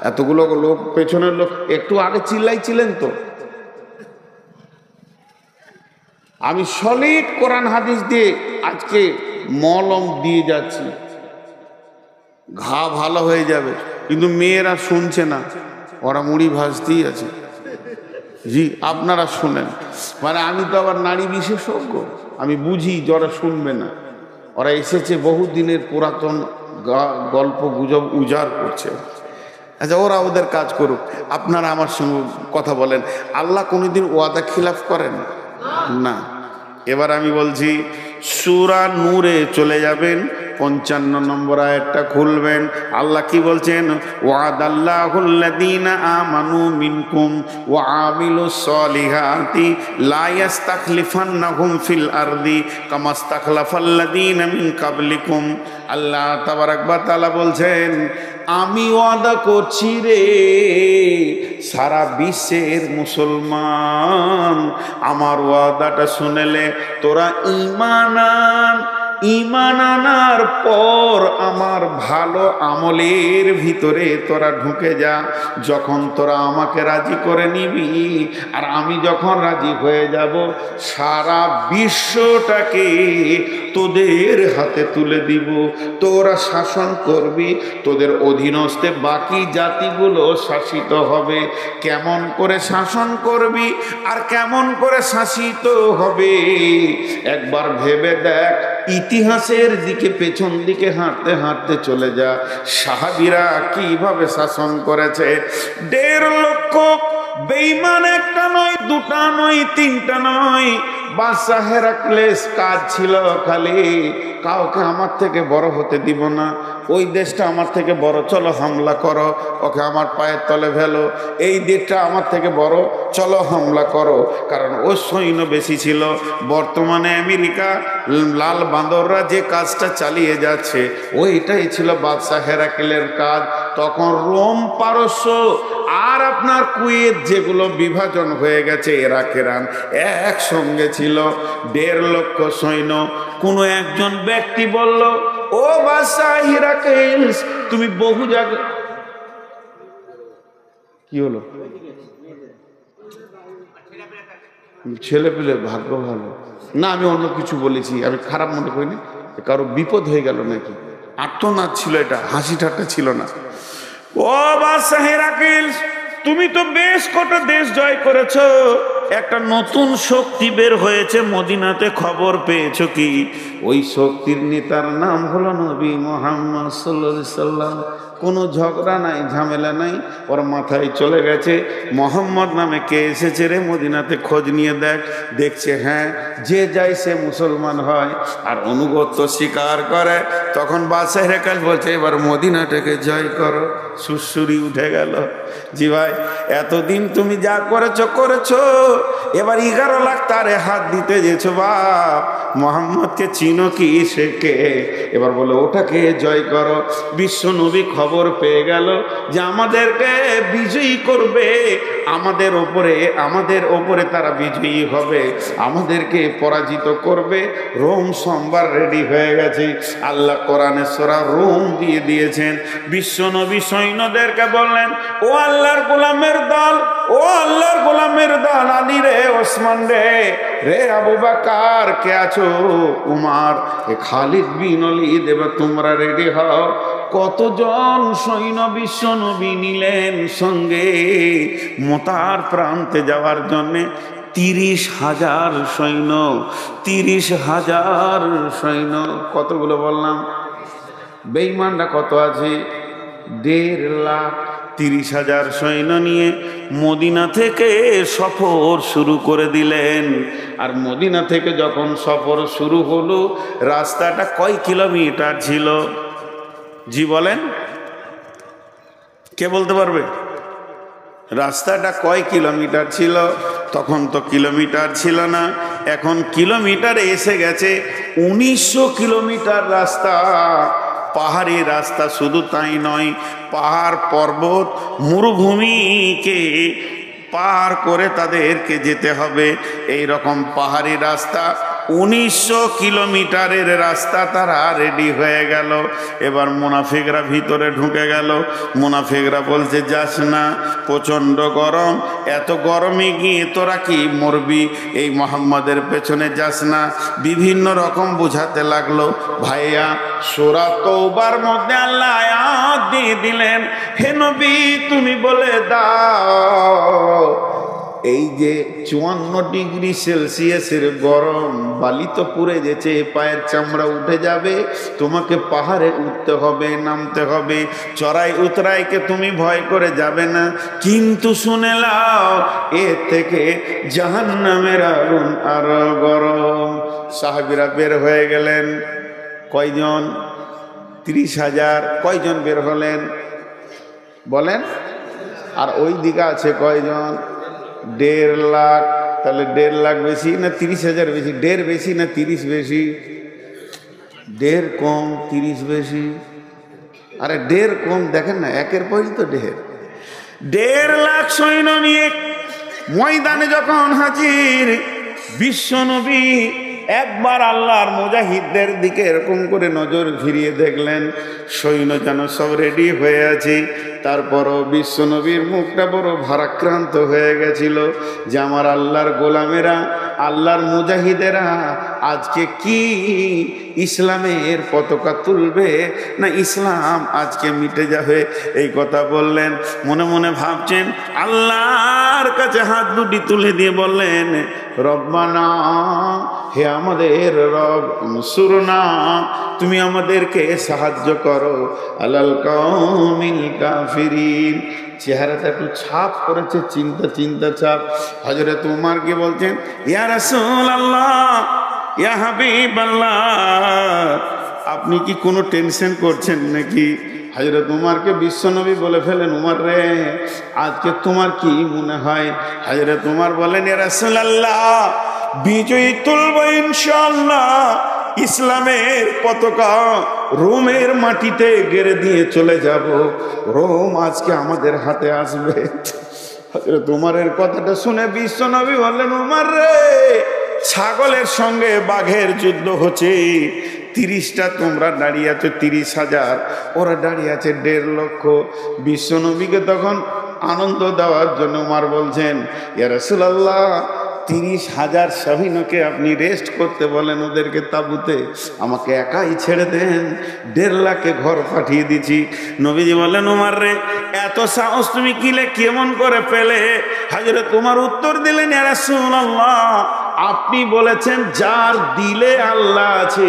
এতগুলো লোক, পেছনের লোক একটু আগে চিল্লাইছিলেন তো। আমি সলিড কোরআন হাদিস দিয়ে আজকে মলম দিয়ে যাচ্ছি, ঘা ভালো হয়ে যাবে। কিন্তু মেয়েরা শুনছে না, ওরা মুড়ি ভাজতেই আছে। জি, আপনারা শুনেন। মানে আমি তো আবার নারী বিশেষজ্ঞ, আমি বুঝি যারা শুনবে না। ওরা এসেছে বহু দিনের পুরাতন গল্প গুজব উজাড় করছে। আচ্ছা, ওরা ওদের কাজ করুক, আপনারা আমার সঙ্গে কথা বলেন। আল্লাহ কোনোদিন ওয়াদা খিলাফ করেন না। এবার আমি বলছি, সূরা নূরে চলে যাবেন, 55 নম্বর আয়াতটা খুলবেন। আল্লাহ কি বলছেন? ওয়াদাল্লাহুল্লাযীনা আমানু মিনকুম ওয়া আমিলুস সলিহাতি লা ইস্তাখলিফান্নাহুম ফিল আরদি কামা ইস্তাখলাফাল্লাযীনা মিন কাবলিকুম। আল্লাহ তাবারাক ওয়া তাআলা বলছেন, আমি ওয়াদা করছি রে সারা বিশ্বের মুসলমান, আমার ওয়াদাটা শুনেলে তোরা ঈমান আনার পর আমার ভালো আমলের ভিতরে তোরা ঢুকে যা। যখন তোরা আমাকে রাজি করে নিবি আর আমি যখন রাজি হয়ে যাব, সারা বিশ্বটাকে তোদের হাতে তুলে দিব, তোরা শাসন করবি, তোদের অধীনস্থে বাকি জাতিগুলো শাসিত হবে। কেমন করে শাসন করবি আর কেমন করে শাসিত হবে একবার ভেবে দেখ। ইতিহাসের দিকে পেছন দিকে হাঁটতে হাঁটতে চলে যা, সাহাবীরা কিভাবে শাসন করেছে। 1.5 লক্ষ বেঈমান, একটা নয়, দুটা নয়, তিনটা নয়। বাদশা হেরাক্লেস কাজ ছিল খালি, কাউকে আমার থেকে বড় হতে দিব না, ওই দেশটা আমার থেকে বড়, চলো হামলা করো, ওকে আমার পায়ের তলে ফেলো। এই দেশটা আমার থেকে বড়, চলো হামলা করো। কারণ ও সৈন্য বেশি ছিল। বর্তমানে আমেরিকা লাল বাঁদররা যে কাজটা চালিয়ে যাচ্ছে, ওইটাই ছিল বাদশা হেরাক্লের কাজ। তখন রোম, পারস্য আর আপনার কুয়েত যেগুলো বিভাজন হয়ে গেছে, ইরাক, ইরান একসঙ্গে ছিল। 1.5 লক্ষ সৈন্য। কোনো একজন ব্যক্তি বলল, ও বাদশা হিরাক্লিস, তুমি বহু জায়গা। কি হলো? ছেলে পেলে ভাগ্য ভালো না, আমি অন্য কিছু বলেছি, আমি খারাপ মনে করিনি। কারো বিপদ হয়ে গেল নাকি? আর্তনাদ ছিল, এটা হাসি ঠাট্টা ছিল না। ও বাদশা হিরাক্লিস, তুমি তো বেশ কটা দেশ জয় করেছো, একটা নতুন শক্তি বের হয়েছে মদিনাতে, খবর পেয়েছো কি? ওই শক্তির নেতার নাম হলো নবী মুহাম্মদ সাল্লাল্লাহু আলাইহি সাল্লাম। কোনো ঝগড়া নাই, ঝামেলা নাই, ওর মাথায় চলে গেছে মোহাম্মদ নামে কে এসেছে রে মদিনাতে, খোঁজ নিয়ে দেখ। দেখছে হ্যাঁ, যে যায় সে মুসলমান হয় আর অনুগত্য স্বীকার করে। তখন বাদশা হেরাক্লিস বলছে, এবার মদিনাটাকে জয় করো। সুরসুরি উঠে গেল। জি ভাই, এতদিন তুমি যা করেছো করেছো, এবার 11 লাখ তারে হাত দিতে যেছো বাপ। মোহাম্মদকে চিনো কি? সে কে? এবার বলো ওটাকে জয় করো। বিশ্ব নবী খবর পেয়ে গেল যে আমাদেরকে বিজয়ী করবে, আমাদের ওপরে তারা বিজয়ী হবে, আমাদেরকে পরাজিত করবে। রোম সোমবার রেডি হয়ে গেছে। আল্লাহ কোরআনে সূরা রোম দিয়ে দিয়েছেন। বিশ্ব নবী সৈন্যদেরকে বললেন, ও আল্লাহর গোলামের দল, ও আল্লাহর গোলামের দল, আলী রে, ওসমান রে, রে আবু বকর, কে আছো? উমার, এ খালিদ বিন ওলীদ, এবার তোমরা রেডি হও। কতজন সৈন্য বিশ্ব নবী নিলেন সঙ্গে মোতার প্রান্তে যাওয়ার জন্যে? 30,000 সৈন্য। 30,000 সৈন্য। কতগুলো বললাম? বেঈমানরা কত আছে? 1.5 লাখ। 30,000 সৈন্য নিয়ে মদিনা থেকে সফর শুরু করে দিলেন। আর মদিনা থেকে যখন সফর শুরু হলো, রাস্তাটা কয় কিলোমিটার ছিল? জি বলেন, কে বলতে পারবে? রাস্তাটা কয় কিলোমিটার ছিল? তখন তো কিলোমিটার ছিল না, এখন কিলোমিটারে এসে গেছে 1900 কিলোমিটার রাস্তা। পাহাড়ি রাস্তা। শুধু তাই নয়, পাহাড় পর্বত মরুভূমিকে পার করে তাদেরকে যেতে হবে। এই রকম পাহাড়ি রাস্তা, 1900 কিলোমিটারের রাস্তা তারা রেডি হয়ে গেল। এবার মুনাফিকরা ভিতরে ঢুকে গেল। মুনাফিকরা বলছে, যাস না, প্রচণ্ড গরম, এত গরমে গিয়ে তোরা কি মরবি, এই মোহাম্মদের পেছনে যাস না। বিভিন্ন রকম বুঝাতে লাগলো। ভাইয়া, সূরা তওবার মধ্যে আল্লাহ আয়াত দিয়ে দিলেন, হে নবী তুমি বলে দাও, এই যে 54 ডিগ্রি সেলসিয়াসের গরম, বালি তো পুড়ে গেছে, পায়ের চামড়া উঠে যাবে, তোমাকে পাহাড়ে উঠতে হবে, নামতে হবে। চড়াই উতরাইকে তুমি ভয় করে যাবে না, কিন্তু শুনে লাও, এর থেকে জাহান্নামের আগুন আরো গরম। সাহাবীরা বের হয়ে গেলেন। কয়জন? 30,000। কয়জন বের হলেন বলেন? আর ওই দিকে আছে কয়জন? 1.5 লাখ। তাহলে 1.5 লাখ বেশি না 30,000 বেশি? 1.5 বেশি না 30 বেশি? 1.5 কম 30 বেশি। আরে 1.5 কম দেখেন না, একের পরই তো 1.5 লাখ সৈন্য নিয়ে ময়দানে যখন হাজির, বিশ্বনবী একবার আল্লাহর মুজাহিদদের দিকে এরকম করে নজর ফিরিয়ে দেখলেন, সৈন্য যেন সব রেডি হয়ে আছে। তারপরও বিশ্বনবীর মুখটা বড় ভারাক্রান্ত হয়ে গেছিল যে আমার আল্লাহর গোলামেরা, আল্লাহর মুজাহিদেরা আজকে কি ইসলামের পতাকা তুলবে না ইসলাম আজকে মিটে যাবে? এই কথা বললেন। মনে মনে ভাবছেন, আল্লাহর কাছে হাত দুটি তুলে দিয়ে বললেন, রব্বানা, হে আমাদের রব, সুরনা, তুমি আমাদেরকে সাহায্য করো আলাল কওমিল কাফিরিন। চেহারাটা একটু ছাপ করেছে, চিন্তা ছাপ। হযরত উমর কি বলছেন, ইয়া রাসূলুল্লাহ, ইয়া হাবিবাল্লাহ, আপনি কি কোনো টেনশন করছেন নাকি? হযরত উমরকে বিশ্বনবী বলে ফেলেন, উমর রে, আজকে তোমার কি মনে হয়? হযরত উমর বলেন, ইয়া রাসূলুল্লাহ, বিজয়ী তুলব ইনশাআল্লাহ। ইসলামের পতাকা রোমের মাটিতে গেড়ে দিয়ে চলে যাব। রোম আজকে আমাদের হাতে আসবে। হযরত উমরের কথাটা শুনে বিশ্বনবী বললেন, উমর রে, ছাগলের সঙ্গে বাঘের যুদ্ধ হচ্ছে। 30টা তোমরা দাঁড়িয়ে আছো 30,000, ওরা দাঁড়িয়ে আছে 1.5 লক্ষ। বিশ্বনবীকে তখন আনন্দ দেওয়ার জন্য উমর বলছেন, ইয়া রাসূলুল্লাহ, 30,000 সৈন্যকে আপনি রেস্ট করতে বলেন ওদেরকে তাঁবুতে, আমাকে একাই ছেড়ে দেন, 1.5 লাখে ঘর পাঠিয়ে দিচ্ছি। নবীজি বললেন, উমর রে, এত সাহস তুমি কিলে কেমন করে পেলে? হযরত উমর উত্তর দিলেন, ইয়া রাসূলুল্লাহ, আপনি বলেছেন যার দিলে আল্লাহ আছে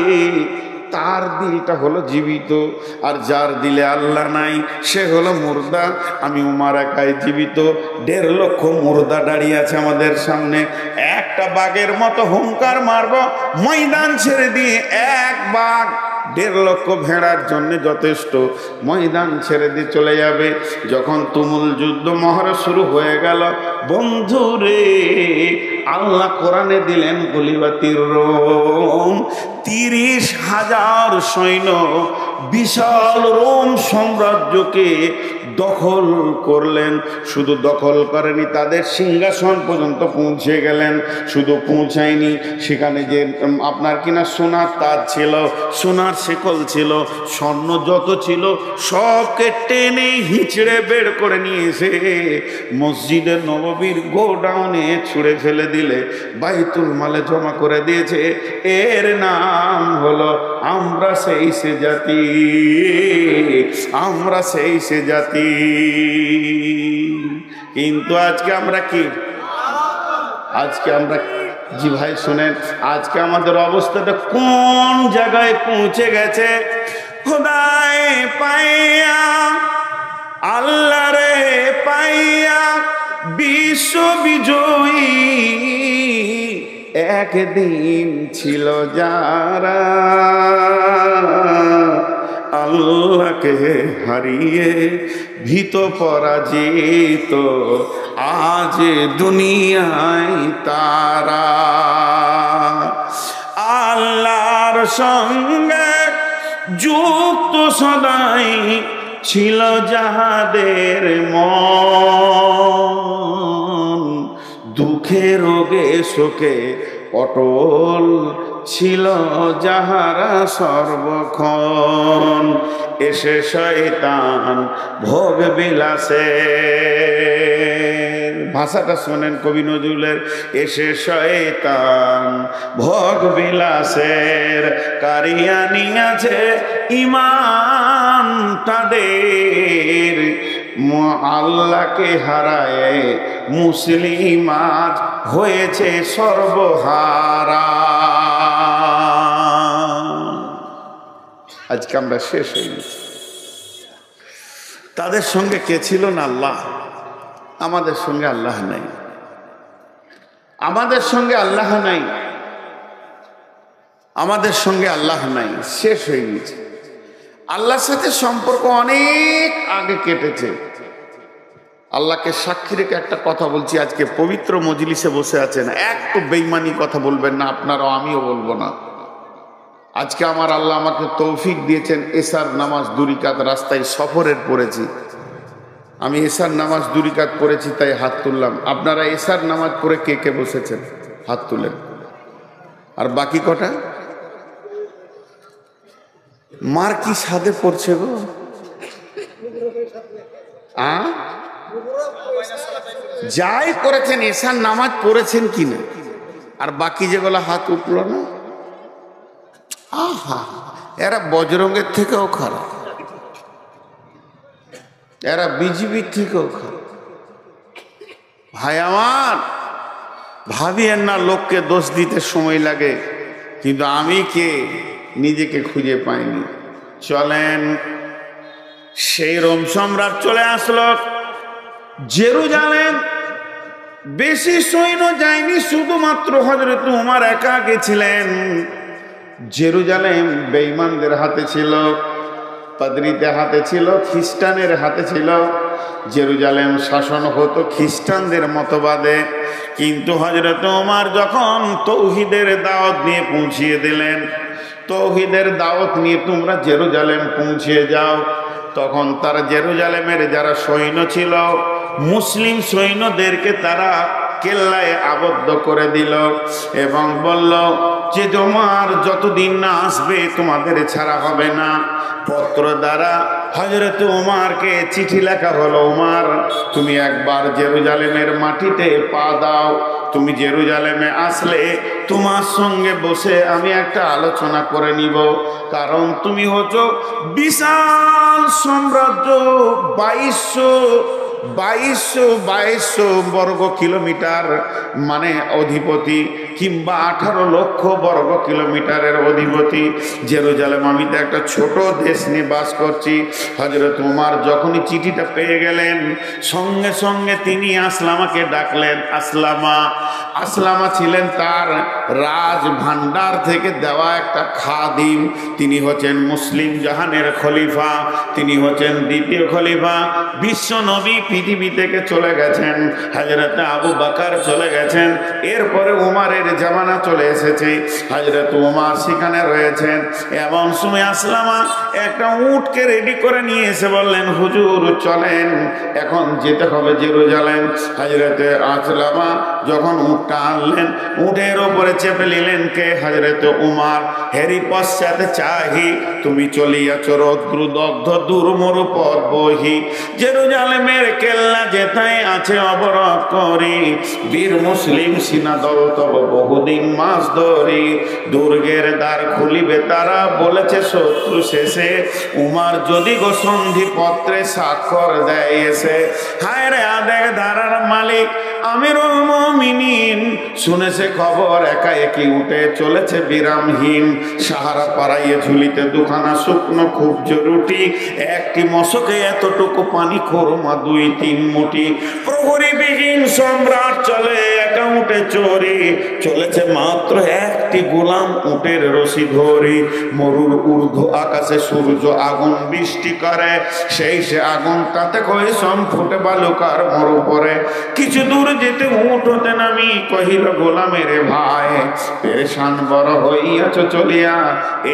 তার দিলটা হলো জীবিত, আর যার দিলে আল্লাহ নাই সে হলো মুর্দা। আমি উমর একাই জীবিত, 1.5 লক্ষ মুর্দা দাঁড়িয়ে আছে আমাদের সামনে। একটা বাঘের মতো হুঙ্কার মারব, ময়দান ছেড়ে দিয়ে এক বাঘ 1.5 লক্ষ ভেড়ার জন্য যথেষ্ট। ময়দান ছেড়ে দিয়ে চলে যাবে। যখন তুমুল যুদ্ধ মহড়া শুরু হয়ে গেল, বন্ধুরে, আল্লাহ কোরআনে দিলেন গুলিবাতির রোম। 30,000 সৈন্য বিশাল রোম সাম্রাজ্যকে দখল করলেন। শুধু দখল করেনি, তাদের সিংহাসন পর্যন্ত পৌঁছে গেলেন। শুধু পৌঁছায়নি, সেখানে যে আপনার কিনা সোনার তাজ ছিল, সোনার শেকল ছিল, স্বর্ণ যত ছিল সবকে টেনে হিঁচড়ে বের করে নিয়ে এসে মসজিদের নববীর গোডাউনে ছুঁড়ে ফেলে দিলে বাইতুল মালে জমা করে দিয়েছে। এর নাম হলো আমরা সেই সে জাতি, আমরা সেই সে জাতি। কিন্তু আজকে আমরা কি? আজকে আমরা, জি ভাই শোনেন, আজকে আমাদের অবস্থাটা কোন জায়গায় পৌঁছে গেছে? খোদায় পাইয়া, আল্লাহ রে পাইয়া, বিশ্ব বিজয়ী একদিন ছিল যারা, আল্লাহকে হারিয়ে ভীত পরাজিত আজ দুনিয়ায় তারা। আল্লাহর সঙ্গে যুক্ত সদাই ছিল যাহাদের মন, দুঃখে রোগে শোকে অটল ছিল যাহারা সর্বক্ষণ। এসে শয়তান ভোগ বিলাসে, ভাষাটা শোনেন কবি নজরুলের, এসে শয়তান ভোগ বিলাসের কারিয়ানি আছে ইমান তাদের, আল্লাহকে হারায় মুসলিম আজ হয়েছে সর্বহারা। আজকে আমরা শেষ হয়ে গেছি। তাদের সঙ্গে কে ছিল না? আল্লাহ। আমাদের সঙ্গে আল্লাহ নাই, আমাদের সঙ্গে আল্লাহ নাই। আমাদের সঙ্গে আল্লাহ নাই, শেষ হয়ে গেছে। আল্লাহর সাথে সম্পর্ক অনেক আগে কেটেছে। আল্লাহকে সাক্ষী রেখে একটা কথা বলছি, আজকে পবিত্র মজলিসে বসে আছেন, একটু বেঈমানি কথা বলবেন না, আপনারাও, আমিও বলবো না। আজকে আমার আল্লাহ আমাকে তৌফিক দিয়েছেন, এশার নামাজ 2 রাকাত রাস্তায় সফরের পড়েছি। আমি এশার নামাজ 2 রাকাত পড়েছি তাই হাত তুললাম। আপনারা এশার নামাজ পড়ে কে কে বসেছেন হাত তুলেন। আর বাকি কটা মার কি সাথে পড়ছে গো? যাই করেছেন এশার নামাজ পড়েছেন কিনা? আর বাকি যেগুলো হাত উঠল না, আহা, এরা বজরঙ্গের থেকেও খারাপ, এরা বিজিবির থেকেও খারাপ। ভাই আমার, ভাবিয়েন না লোককে দোষ দিতে সময় লাগে, কিন্তু আমি কে নিজেকে খুঁজে পাইনি। চলেন, সেই রোম সম্রাট চলে আসলো জেরুজালেম। বেশি সৈন্য যায়নি, শুধুমাত্র হযরত ওমর একা গেছিলেন। জেরুজালেম বেঈমানদের হাতে ছিল, পাদ্রীদের হাতে ছিল, খ্রিস্টানের হাতে ছিল। জেরুজালেম শাসন হতো খ্রিস্টানদের মতবাদে। কিন্তু হযরত ওমর যখন তৌহিদের দাওয়াত নিয়ে পৌঁছিয়ে দিলেন, তৌহিদের দাওয়াত নিয়ে তোমরা জেরুজালেম পৌঁছিয়ে যাও, তখন তারা জেরুজালেমের যারা সৈন্য ছিল, মুসলিম সৈন্যদেরকে তারা কেল্লায় আবদ্ধ করে দিল এবং বলল যে তোমার যতদিন না আসবে তোমাদের ছাড়া হবে না। পত্র দ্বারা হযরত ওমরকে চিঠি লেখা হলো, ওমর তুমি একবার জেরুজালেমের মাটিতে পা দাও, তুমি জেরুজালেমে আসলে তোমার সঙ্গে বসে আমি একটা আলোচনা করে নিব। কারণ তুমি হচ্ছ বিশাল সাম্রাজ্য, 2200 বর্গ কিলোমিটার মানে অধিপতি, কিংবা 18 লক্ষ বর্গ কিলোমিটারের অধিপতি জেরুজালেম। আমি তো একটা ছোট দেশ নিয়ে বাস করছি। হযরত ওমর যখনই চিঠিটা পেয়ে গেলেন, সঙ্গে সঙ্গে তিনি আসলামাকে ডাকলেন। আসলামা ছিলেন তার রাজ ভান্ডার থেকে দেওয়া একটা খাদিম। তিনি হচ্ছেন মুসলিম জাহানের খলিফা, তিনি হচ্ছেন দ্বিতীয় খলিফা। বিশ্ব নবী পৃথিবী থেকে চলে গেছেন, হযরত আবু বকর চলে গেছেন, এরপরে ওমরের জামানা চলে এসেছে, হযরত ওমর সেখানে রয়েছেন। এমন সময় আসলামা একটা উটকে রেডি করে নিয়ে এসে বললেন, হুজুর চলেন, এখন যেতে হবে জেরুজালেম। হযরত আসলামা যখন উটটা আনলেন, উটের ওপরে চেপে নিলেন কে? হযরত ওমর। হেরি পশ্চাতে চাহি তুমি চলিয়াছ রৌদ্রদগ্ধ দুর্মরু পথ বহি, জেরুজালেমের কেল্লা যেথায় আছে অবরোধ করি, বীর মুসলিম সিনা দল তব বহুদিন মাস ধরি, দুর্গের দ্বার খুলিবে তারা বলেছে শত্রু শেষে, উমার যদি গো সন্ধি পত্রে স্বাক্ষর দেয় এসে। হায় রে আদেক ধারার মালিক আমিরুল মুমিনিন শুনেছে খবর, একা একই উঠে চলেছে বিরামহীন, সাহারা পাড়াইয়ে ঝুলিতে দুখানা শুকনো খুব জরুরি, একটি মশকে এতটুকু পানি খোরমা 2-3 মুঠি। প্রহরীবিহীন সম্রাট চলে একা উঠে চোরি, চলেছে মাত্র একটি গোলাম উটের রশি ধরি। মরুর ঊর্ধ্ব আকাশে সূর্য আগুন বৃষ্টি করে, সেই সে আগুন তাতে কয়ে সম ফুটে বালুকার মরু পরে। কিছু দূর যেতে উট হতে নামি কহিল গোলামের ভাই, পেরেশান বড় হইয়াছ চলিয়া,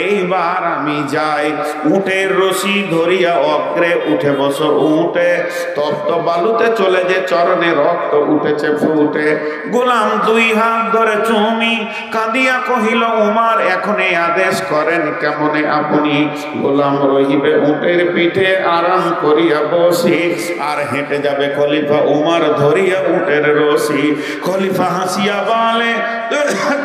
এইবার আমি যাই। উটের রশি ধরিয়া অগ্রে উঠে বসো উঠে, তপ্ত বালুতে চলে যে চরণে রক্ত উঠেছে ফুটে। গোলাম 2 হাত ধরে চুমি কাঁদিয়া কহিল, ওমর এখনে আদেশ করেন কেমনে আপনি? গোলাম রহিবে উটের পিঠে আরাম করিয়া বসি, আর হেঁটে যাবে খলিফা ওমর ধরিয়া উটের রশি। খলিফা হাসিয়া বলে,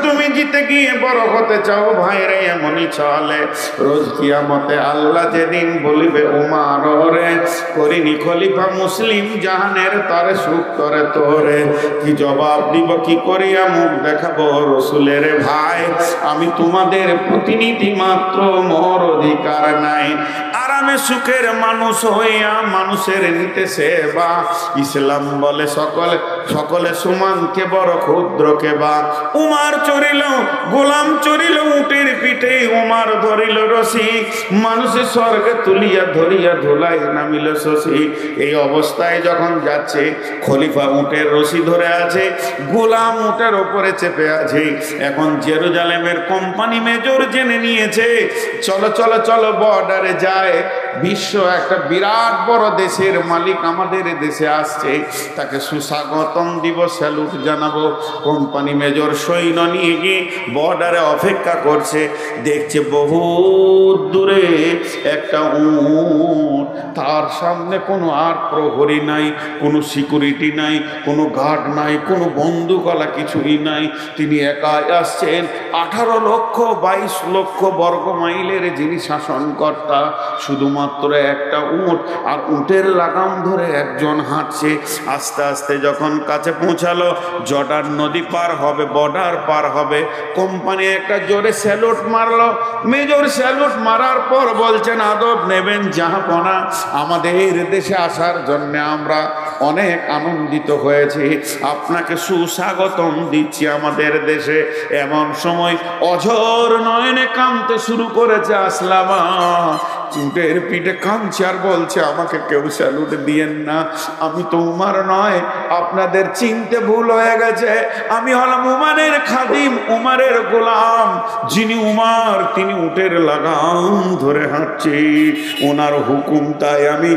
তুমি জিতে গিয়ে বড় হতে চাও ভাইরে, এমনই চলে রোজ কিয়ামতে আল্লাহ যেদিন বলিবে ওমর রে, করিনি খলিফা মুসলিম জাহানের তরে সুখ করে তোরে, কি জবাব দিব কি করিয়া মুখ দেখাবো রসুলের ভাই, আমি তোমাদের প্রতিনিধি মাত্র, মোর অধিকার নাই। আর আরামে সুখের মানুষ হইয়া মানুষের নিতে সেবা। ইসলাম বলে সকলে সকলে সমান, কে বড় ক্ষুদ্র কে বা। উমার চড়িল গোলাম চড়িল উটের পিঠে, উমার ধরিল রশি মানুষের স্বর্গে তুলিয়া ধরিয়া ধুলাই নামিল শশী। এই অবস্থায় যখন যাচ্ছে, খলিফা উটের রশি ধরে আছে, গোলাম উটের ওপরে চেপে আছে। এখন জেরুজালেমের কোম্পানি মেজর জেনে নিয়েছে, চলো চলো চলো বর্ডারে যায়, বিশ্ব একটা বিরাট বড় দেশের মালিক আমাদের দেশে আসছে, তাকে সুস্বাগতম দিব, স্যালুট জানাবো। কোম্পানি মেজর সৈন্য নিয়ে গিয়ে বর্ডারে অপেক্ষা করছে। দেখছে বহু দূরে একটা উট, তার সামনে কোনো আর প্রহরী নাই, কোনো সিকিউরিটি নাই, কোনো গার্ড নাই, কোনো বন্দুকওয়ালা কিছুই নাই। তিনি একাই আসছেন। 18 লক্ষ 22 লক্ষ বর্গ মাইলের যিনি শাসনকর্তা, শুধুমাত্র একটা উট, আর উটের লাগাম ধরে একজন হাঁটছে। আস্তে আস্তে যখন কাছে পৌঁছালো, জর্ডান নদী পার হবে, বর্ডার পার হবে, কোম্পানি একটা জোরে স্যালুট মারলো। মেজর স্যালুট মারার পর বলছেন, আদব নেবেন জাহাপনা, আমাদের দেশে আসার জন্য আমরা অনেক আনন্দিত হয়েছি, আপনাকে সুস্বাগতম দিচ্ছি আমাদের দেশে। এমন সময় অঝোর নয়নে কাঁদতে শুরু করেছে আসলামা। উটের পিঠে কাঁদছে আর বলছে, আমাকে কেউ স্যালুট দিয়েন না, আমি তো উমার নয়, আপনাদের চিনতে ভুল হয়ে গেছে, আমি হলাম উমারের খাদিম, উমারের গোলাম। যিনি উমার তিনি উটের লাগাম ধরে হাঁটছি, ওনার হুকুম তাই আমি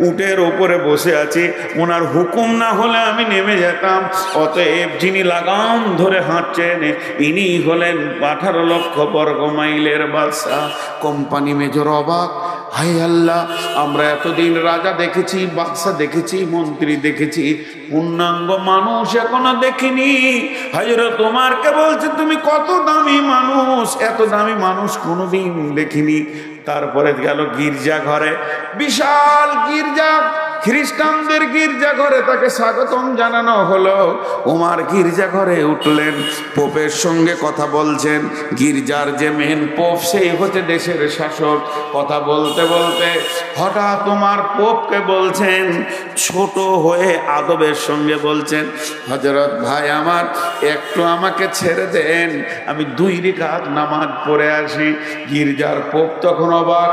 উটের ওপরে বসে আছি, ওনার হুকুম না হলে আমি নেমে যেতাম। অতএব যিনি লাগাম ধরে হাঁটছেন ইনি হলেন 18 লক্ষ বর্গ মাইলের বাদশা। কোম্পানি মেজর অবাক, হায় আল্লাহ, আমরা এতদিন রাজা দেখেছি, বাদশা দেখেছি, মন্ত্রী দেখেছি, পূর্ণাঙ্গ মানুষ এখনো দেখিনি। হযরত ওমরকে বলছে, তুমি কত দামি মানুষ, এত দামি মানুষ কোনোদিন দেখিনি। তারপরে গেল গির্জা ঘরে, বিশাল গির্জা, খ্রিস্টানদের গির্জা ঘরে তাকে স্বাগতম জানানো হলো। ওমর গির্জা ঘরে উঠলেন, পোপের সঙ্গে কথা বলছেন। গির্জার যে মেন পোপ, সেই হচ্ছে দেশের শাসক। কথা বলতে বলতে হঠাৎ ওমর পোপকে বলছেন, ছোট হয়ে আদবের সঙ্গে বলছেন, হযরত ভাই আমার, একটু আমাকে ছেড়ে দেন, আমি 2 রাকাত নামাজ পড়ে আসি। গির্জার পোপ তখন অবাক,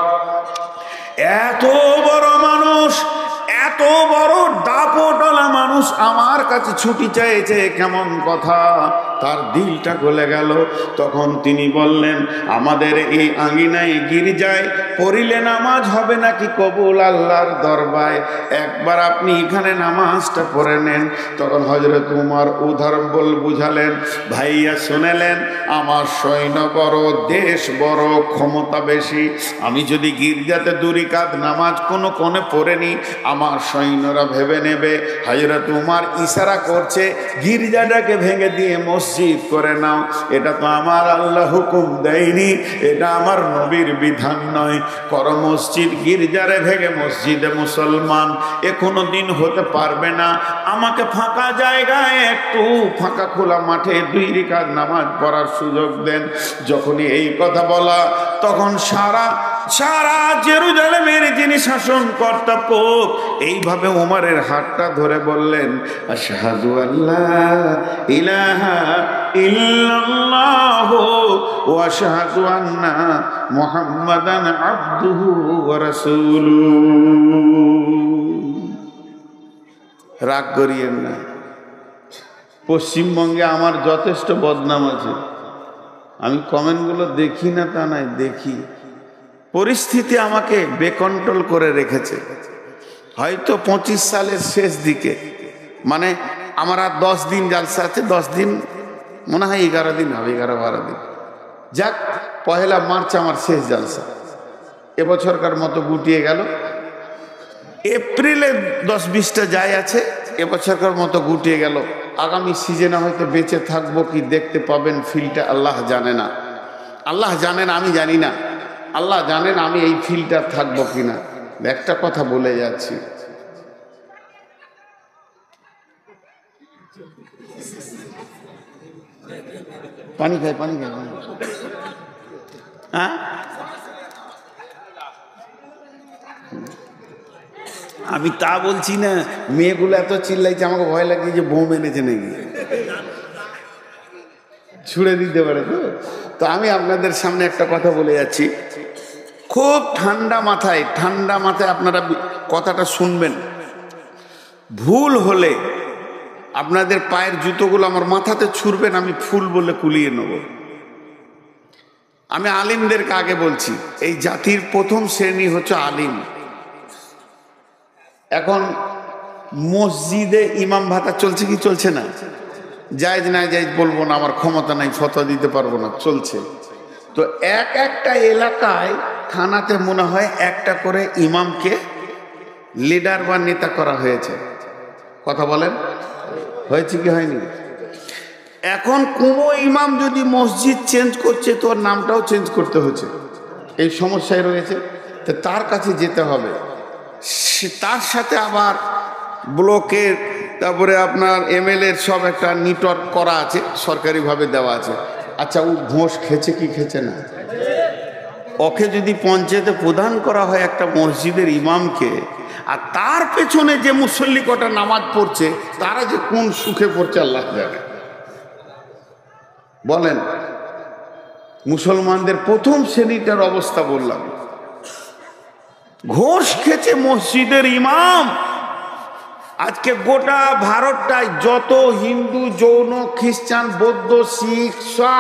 এত বড় মানুষ, এত বড় দাপটওয়ালা মানুষ আমার কাছে ছুটি চাইছে, কেমন কথা, তার দিলটা গলে গেল। তখন তিনি বললেন, আমাদের এই আঙ্গিনায় গির্জায় পড়িলে নামাজ হবে নাকি কবুল আল্লাহর দরবারে, একবার আপনি এখানে নামাজটা পড়ে নেন। তখন হযরত উমর উদাহরণ বুঝালেন, ভাইয়া শুনেলেন, আমার সৈন্য বড়, দেশ বড়, ক্ষমতা বেশি, আমি যদি গির্জাতে 2 রাকাত নামাজ কোনো কোণে পড়ে নি, আমার সৈন্যরা ভেবে নেবে হযরত উমর ইশারা করছে গির্জাটাকে ভেঙে দিয়ে মসজিদ করে নাও। এটা তো আমার আল্লাহ হুকুম দেয়নি, এটা আমার নবীর বিধান নয়। কর মসজিদ, গির্জারে ভেঙে মসজিদে মুসলমান এ কোনো দিন হতে পারবে না। আমাকে ফাঁকা জায়গায়, একটু ফাঁকা খোলা মাঠে 2 রাকাত নামাজ পড়ার সুযোগ দেন। যখনই এই কথা বলা, তখন সারা জেরুজালেমের যিনি শাসনকর্তা পোপ, এইভাবে ওমরের হাতটা ধরে বললেন, আশহাদু আল্লা ইলাহা ইল্লাল্লাহু ওয়া আশহাদু আন্না মুহাম্মাদান আবদুহু ওয়া রাসূলুহু। রাগ করিয়েন না, পশ্চিমবঙ্গে আমার যথেষ্ট বদনাম আছে, আমি কমেন্টগুলো দেখি না তা নয়, দেখি। পরিস্থিতি আমাকে বেকন্ট্রোল করে রেখেছে। হয়তো 25 সালের শেষ দিকে, মানে আমার আর 10 দিন জালসা আছে, 10 দিন মনে হয় 11 দিন হবে, 11-12 দিন। যাক, 1 মার্চ আমার শেষ জালসা। এবছরকার মতো গুটিয়ে গেল। এপ্রিলে 10-20টা যায় আছে, এবছরকার মতো গুটিয়ে গেল। আগামী সিজনে হয়তো বেঁচে থাকবো কি দেখতে পাবেন, ফিলটা আল্লাহ জানে না, আল্লাহ জানেন, আমি জানি না। আল্লাহ জানেন আমি এই ফিলটা থাকবো কিনা। একটা কথা বলে যাচ্ছি, পানি খাই, পানি খাই, হ্যাঁ আমি তা বলছি না, মেয়েগুলো এত চিল্লাইছে আমাকে ভয় লাগছে যে বোম এনেছে নাকি, ছুড়ে দিতে পারে। তো তো আমি আপনাদের সামনে একটা কথা বলে যাচ্ছি, খুব ঠান্ডা মাথায় আপনারা কথাটা শুনবেন। ভুল হলে আপনাদের পায়ের জুতোগুলো আমার মাথাতে ছুঁড়বেন, আমি ফুল বলে কুলিয়ে নেব। আমি আলিমদেরকে আগে বলছি, এই জাতির প্রথম শ্রেণী হচ্ছে আলিম। এখন মসজিদে ইমাম ভাতা চলছে কি চলছে না? জায়েজ না জায়েজ বলবো না, আমার ক্ষমতা নাই, ফতোয়া দিতে পারবো না, চলছে। তো একটা এলাকায় থানাতে মনে হয় একটা করে ইমামকে লিডার বা নেতা করা হয়েছে। কথা বলেন, হয়েছে কি হয়নি? এখন কোন ইমাম যদি মসজিদ চেঞ্জ করছে তো ওর নামটাও চেঞ্জ করতে হচ্ছে, এই সমস্যায় রয়েছে। তো তার কাছে যেতে হবে, তার সাথে আবার ব্লকের, তারপরে আপনার এমএলএর সব একটা নেটওয়ার্ক করা আছে, সরকারিভাবে দেওয়া আছে। আচ্ছা, ও ঘোষ খেছে কি খেছে না? ওকে যদি পঞ্চায়েতে প্রদান করা হয় একটা মসজিদের ইমামকে, আর তার পেছনে যে মুসল্লি কটা নামাজ পড়ছে তারা যে কোন সুখে পড়ছে আল্লাহ জানে। বলেন, মুসলমানদের প্রথম শ্রেণীটার অবস্থা বললাম। ঘোষ খেছে মসজিদের ইমাম। আজকে গোটা ভারতটায় যত হিন্দু, জৈন, খ্রিস্টান, বৌদ্ধ, শিখ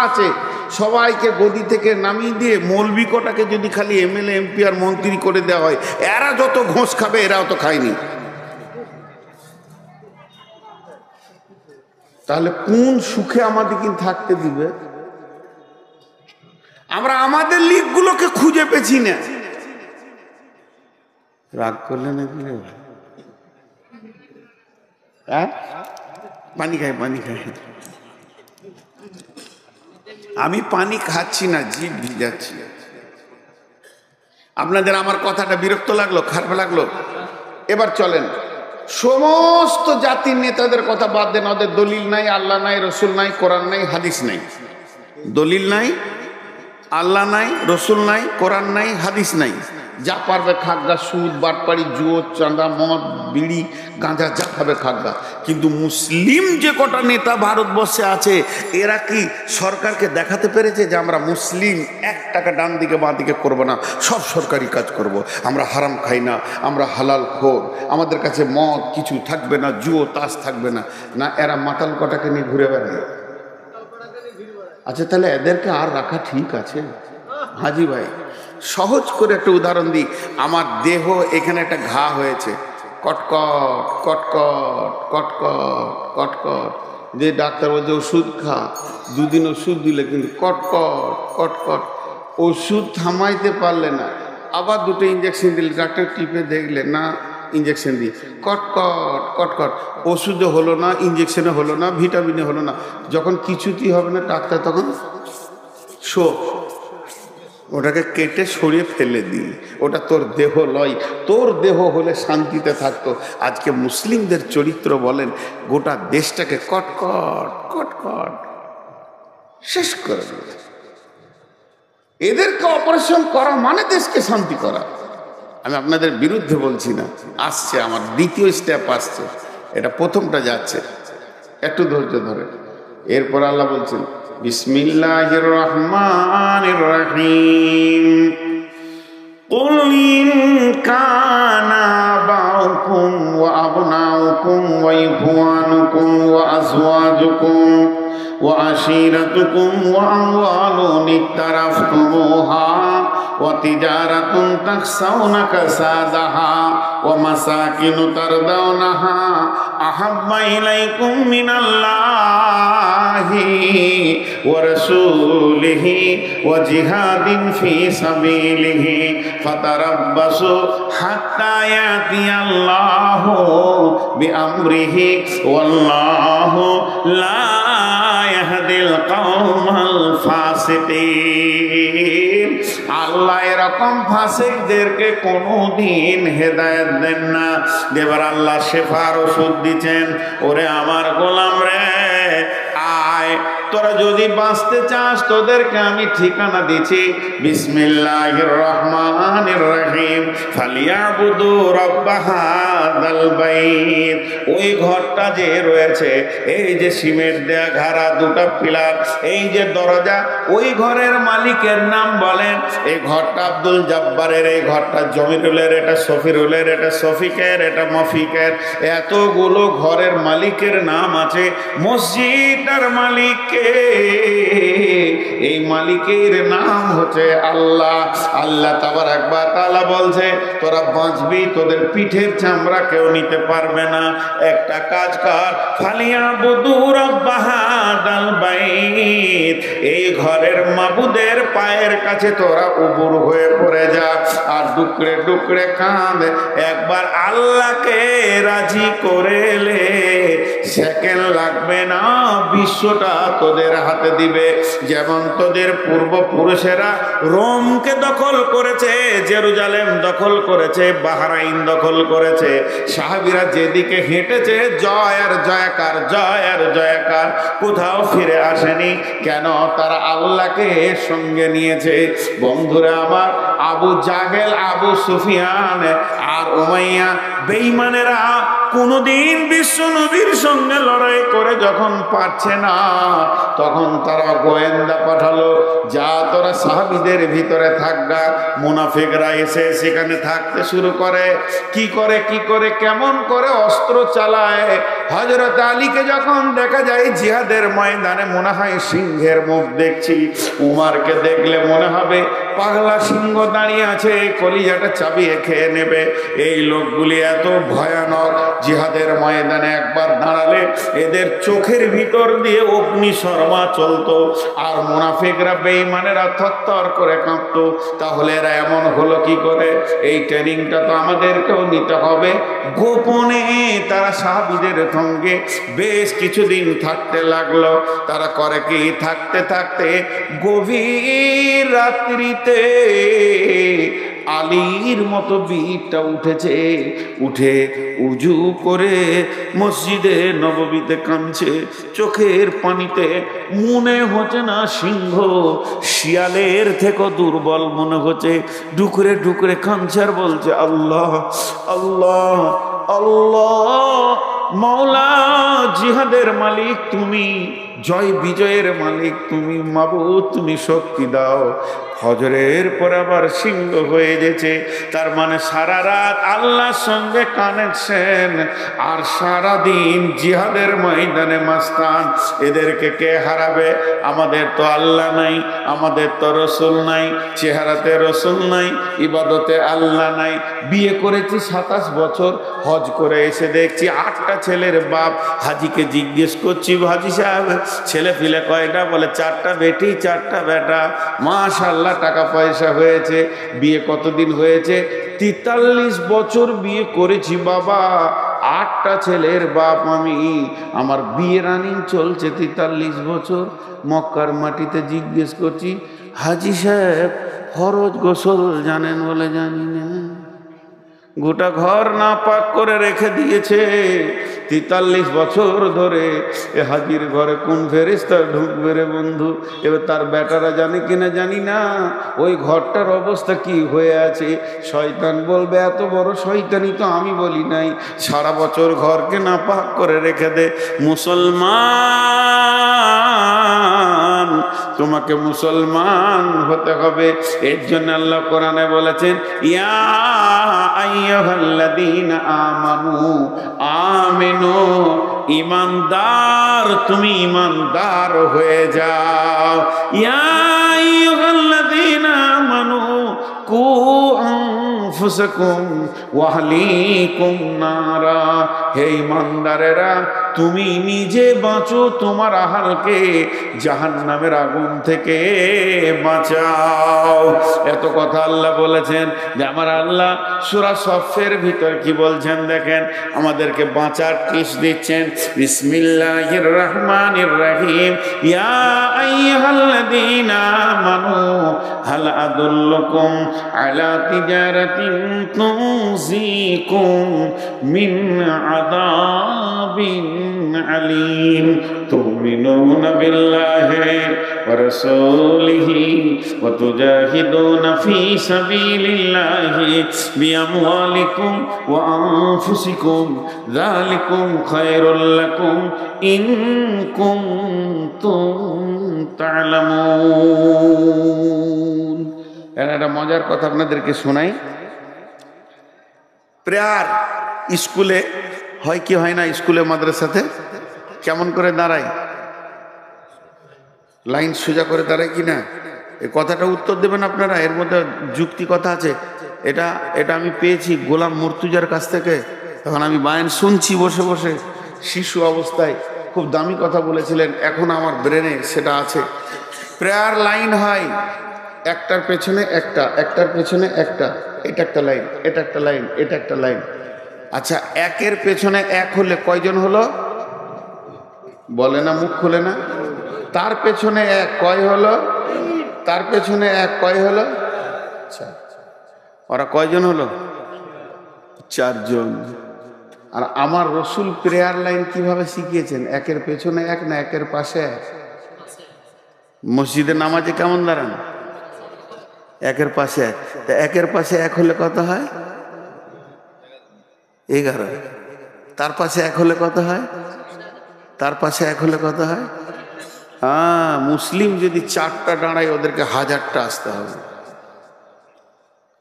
আছে, সবাইকে গদি থেকে নামিয়ে দিয়ে মৌলবি কটাকে যদি খালি এমএলএ, এমপি আর মন্ত্রী করে দেওয়া হয়, এরা যত ঘোষ খাবে এরাও তো খায়নি। তাহলে কোন সুখে আমাদের কিন্তু থাকতে দিবে? আমরা আমাদের লিগগুলোকে খুঁজে পেছি না। রাগ করলে নাকি? পানি খাই, পানি খাই। আমি পানি খাচ্ছি না, জিভ ভিজাচ্ছি। আপনাদের আমার কথাটা বিরক্ত লাগলো, খারাপ লাগলো? এবার চলেন, সমস্ত জাতির নেতাদের কথা বাদ দেন। ওদের দলিল নাই, আল্লাহ নাই, রসুল নাই, কোরআন নাই, হাদিস নাই। দলিল নাই, আল্লাহ নাই, রসুল নাই, কোরআন নাই, হাদিস নাই। যা পারবে খাগা, সুদ, বাটপাড়ি, জুয়ো, চাঁদা, মদ, বিড়ি, গাঁজা, যা খাবে খাগা। কিন্তু মুসলিম যে কটা নেতা ভারতবর্ষে আছে, এরা কি সরকারকে দেখাতে পেরেছে যে আমরা মুসলিম, 1 টাকা ডান দিকে বাঁ দিকে করবো না, সব সরকারি কাজ করব, আমরা হারাম খাই না, আমরা হালাল খোর, আমাদের কাছে মদ কিছু থাকবে না, জুয়ো তাস থাকবে না? না, এরা মাতাল কটাকে নিয়ে ঘুরে বেড়ায়। আচ্ছা, তাহলে এদেরকে আর রাখা ঠিক আছে? হাজি ভাই, সহজ করে একটা উদাহরণ দিই। আমার দেহ এখানে একটা ঘা হয়েছে, কটকট কটকট কটকট কটকট, যে ডাক্তার বলছে ওষুধ খা, 2 দিন ওষুধ দিলে কিন্তু কটকট কটকট, ওষুধ থামাইতে পারলে না, আবার 2টো ইঞ্জেকশন দিলে, ডাক্তার টিপে দেখলে না, ইঞ্জেকশন দিই, কটকট কটকট, ওষুধে হলো না, ইঞ্জেকশনে হলো না, ভিটামিনে হলো না। যখন কিছুতেই হবে না ডাক্তার, তখন ওটাকে কেটে সরিয়ে ফেলে দিই, ওটা তোর দেহ লয়। তোর দেহ হলে শান্তিতে থাকতো। আজকে মুসলিমদের চরিত্র বলেন, গোটা দেশটাকে কটকট কটকট শেষ করে দিয়েছে। এদেরকে অপারেশন করা মানে দেশকে শান্তি করা। আমি আপনাদের বিরুদ্ধে বলছি না, আসছে আমার দ্বিতীয় স্টেপ আসছে, এটা প্রথমটা যাচ্ছে, একটু ধৈর্য ধরে। এরপর আল্লাহ বলছেন, বিসমিল্লাহির রহমানির রহিম, কুল ইন কানা আবাউকুম ওয়া আবনাউকুম ওয়া ইখওয়ানুকুম ওয়া আজওয়াজুকুম ওয়া আশীরাতুকুম ওয়া আমওয়ালুন ইকতারাফতুমুহা ওয়া তিজারাতুন তাখসাউনা কাসাদাহা ওয়া মাসাকিনু তারদাউনাহা আহাব্বা ইলাইকুম মিনাল্লাহি ওয়া রাসূলিহি ওয়া জিহাদিন ফি সাবিলিহি ফাতারাব্বাসু হাত্তা ইয়াতিয়াল্লাহু বিআমরিহি ওয়াল্লাহু লা ইয়াহদিল কওমাল ফাসিকিন। আল্লাহ এরকম ফাসিকদেরকে কোনোদিন হেদায়েত দেন না। এবার আল্লাহ শেফার ওষুধ দিচ্ছেন, ওরে আমার গোলাম রে, আয় তোরা যদি বাঁচতে চাস তোদেরকে আমি ঠিকানা দিচ্ছি, বিসমিল্লাহির রহমানির রহিম, ফালিয়াবুদু রাব্ব হাযাল বাইত। ওই ঘরটা যে রয়েছে, এই যে সিমেন্ট দেয়া ঘাড়া দুটা পিলার, এই যে দরজা, ওই ঘরের মালিকের নাম বলেন। এই ঘরটা আব্দুল জব্বারের, এই ঘরটা জমিরুলের, এটা সফিরুলের, এটা শফিকের, এটা মফিকের, এতগুলো ঘরের মালিকের নাম আছে। মসজিদটার মালিককে, এই মালিকের নাম হচ্ছে আল্লাহ। আল্লাহ তাবারাক ওয়া তাআলা বলছে তোরা বাঁচবি, তোদের পিঠের চামড়া কেউ নিতে পারবে না। একটা কাজ কর, ফালিয়াবুদু রাব্ব হাযাল বাইত, এই ঘরের মাবুদের পায়ের কাছে তোরা উবুর হয়ে পড়ে যা আর ডুকরে ডুকরে কাঁদ। একবার আল্লাহকে রাজি করে লে, সেকেন্ড লাগবে না, বিশ্বটা তোদের হাতে দিবে। যেমন তোদের পূর্বপুরুষেরা রোমকে দখল করেছে, জেরুজালেম দখল করেছে, বাহরাইন দখল করেছে, সাহাবীরা যেদিকে হেঁটেছে জয় আর জয়কার, জয় আর জয়কার, কোথাও ফিরে আসেনি। কেন? তারা আল্লাহকে সঙ্গে নিয়েছে। বন্ধুরা আমার, আবু জাহেল, আবু সুফিয়ান আর উমাইয়া বেঈমানেরা কোনদিন বিশ্ব নবীর সঙ্গে লড়াই করে যখন পারছে না, তখন তারা গোয়েন্দা পাঠালো, যা তোরা সাহাবীদের ভিতরে থাকগা। মুনাফিকরা এসে সেখানে থাকতে শুরু করে। কি করে কেমন করে অস্ত্র চালায়। হযরত আলীকে যখন দেখা যায় জিহাদের ময়দানে, মনে হয় সিংহের মুখ দেখছি। উমারকে দেখলে মনে হবে পাগলা সিংহ দাঁড়িয়ে আছে, কলিজাটা চাবিয়ে খেয়ে নেবে। এই লোকগুলি এত ভয়ানক, জিহাদের ময়দানে একবার দাঁড়ালে এদের চোখের ভিতর দিয়ে অগ্নি শর্মা চলতো, আর মুনাফিকরা বেঈমানেরা থরথর করে কাঁপতো। তাহলে এরা এমন হলো কি করে? এই ট্রেনিংটা তো আমাদেরকেও নিতে হবে। গোপনে তারা সাহাবীদের সঙ্গে বেশ কিছুদিন থাকতে লাগলো। তারা করে কি, থাকতে থাকতে গভীর রাত্রিতে আলীর মতো বীরটা উঠেছে, উঠে উজু করে মসজিদে নববীতে কাঁদছে, চোখের পানিতে। মনে হচ্ছে না সিংহ শিয়ালের থেকে দুর্বল মনে হচ্ছে। ডুকরে ডুকরে কাঁদছে আর বলছে, আল্লাহ আল্লাহ আল্লাহ, মাওলা, জিহাদের মালিক তুমি, জয় বিজয়ের মালিক তুমি, মাবুদ তুমি শক্তি দাও। ফজরের পর আবার সিংহ হয়ে গেছে, তার মানে সারা রাত আল্লাহর সঙ্গে কানেকশন, আর সারা দিন জিহাদের ময়দানে মাস্তান। এদেরকে কে হারাবে? আমাদের তো আল্লাহ নাই, আমাদের তো রসুল নাই, চেহারাতে রসুল নাই, ইবাদতে আল্লাহ নাই। বিয়ে করেছি 27 বছর, হজ করে এসে দেখছি 8টা ছেলের বাপ। হাজিকে জিজ্ঞেস করছি, হাজি সাহেব ছেলে ফিলে কয়টা? বলে 4টা বেটি 4টা বেটা। মাশাআল্লাহ, টাকা পয়সা হয়েছে। বিয়ে কতদিন হয়েছে? 43 বছর বিয়ে করেছি বাবা, 8টা ছেলের বাপ আমি। আমার বিয়ে রানিং চলছে 43 বছর। মক্কার মাটিতে জিজ্ঞেস করছি, হাজি সাহেব ফরজ গোসল জানেন? বলে জানি না। গোটা ঘর না পাক করে রেখে দিয়েছে 43 বছর ধরে। এ হাজির ঘরে কোন ফেরেশতা ঢুকবে রে বন্ধু? এবার তার বেটারা জানে কিনা জানি না ওই ঘরটার অবস্থা কি হয়ে আছে। শয়তান বলবে, এত বড় শয়তানি তো আমি বলি নাই, সারা বছর ঘরকে না পাক করে রেখে দে। মুসলমান, তোমাকে মুসলমান হতে হবে। এর জন্য আল্লাহ কোরআনে বলেছেন, ইয়া আইয়ুহাল্লাযীনা আমানু আমিনু, ঈমানদার তুমি ঈমানদার হয়ে যাও। ইয়া আইয়ুহাল্লাযীনা আমানু কু আনফুসাকুম ওয়া আহলিকুম নারা, হে ঈমানদারেরা তুমি নিজে বাঁচো, তোমার আহালকে জাহান্নামের আগুন থেকে বাঁচাও। এত কথা আল্লাহ বলেছেন। যে আমার আল্লাহ সূরা সফের ভিতর কি বলছেন দেখেন, আমাদেরকে বাঁচার টিপস দিচ্ছেন। বিসমিল্লাহির রহমানির রহিম, ইয়া আইয়ুহাল্লাযীনা আমানু হাল আদুল্লুকুম আলা তিজারাতিন তুনজিকুম মিন আযাবিন عليم تؤمنون بالله ورسوله وتجاهدون في سبيل الله بأموالكم وأنفسكم ذلكم خير لكم إن كنتم تعلمون। একটা মজার কথা আপনাদেরকে শোনাই। প্রেয়ার স্কুলে হয় কি হয় না? স্কুলে মাদ্রাসাতে কেমন করে দাঁড়ায়? লাইন সোজা করে দাঁড়ায় কি না? এই কথাটা উত্তর দেবেন আপনারা। এর মধ্যে যুক্তি কথা আছে। এটা আমি পেয়েছি গোলাম মুর্তুজার কাছ থেকে। তখন আমি বায়ান শুনছি বসে বসে, শিশু অবস্থায় খুব দামি কথা বলেছিলেন, এখন আমার ব্রেনে সেটা আছে। প্রেয়ার লাইন হয় একটার পেছনে একটা, একটার পেছনে একটা, এটা একটা লাইন, এটা একটা লাইন, এটা একটা লাইন। আচ্ছা, একের পেছনে এক হলে কয়জন হলো? বলে না, মুখ খুলে না। তার পেছনে এক কয় হলো? তার পেছনে এক কয় হলো? আচ্ছা, ওরা কয়জন হলো? চারজন। আর আমার রসুল প্রেয়ার লাইন কিভাবে শিখিয়েছেন? একের পেছনে এক না একের পাশে এক? মসজিদে নামাজে কেমন দাঁড়ান? একের পাশে এক। তা একের পাশে এক হলে কত হয়? 11। তার পাশে এক হলে কত হয়? তার পাশে এক হলে কত হয়? মুসলিম যদি 4টা দাঁড়ায়, ওদেরকে 1000টা আসতে হবে।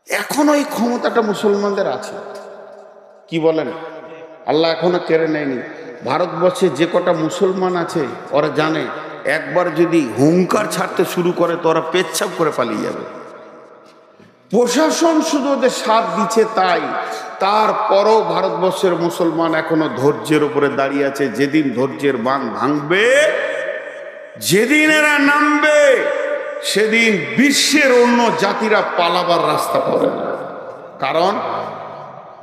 এখনো এই ক্ষমতাটা মুসলমানদের আছে। কি বলেন? আল্লাহ এখনো কেড়ে নেয়নি। ভারতবর্ষে যে কটা মুসলমান আছে ওরা জানে, একবার যদি হুঙ্কার ছাড়তে শুরু করে তো ওরা পেচ্ছাপ করে পালিয়ে যাবে। প্রশাসন শুধু ওদের সাথ দিচ্ছে তাই। তারপরও ভারতবর্ষের মুসলমান এখনো ধৈর্যের উপরে দাঁড়িয়ে আছে। যেদিন ধৈর্যের বাঁধ ভাঙবে, যেদিন এরা নামবে, সেদিন বিশ্বের অন্য জাতিরা পালাবার রাস্তা পাবে না।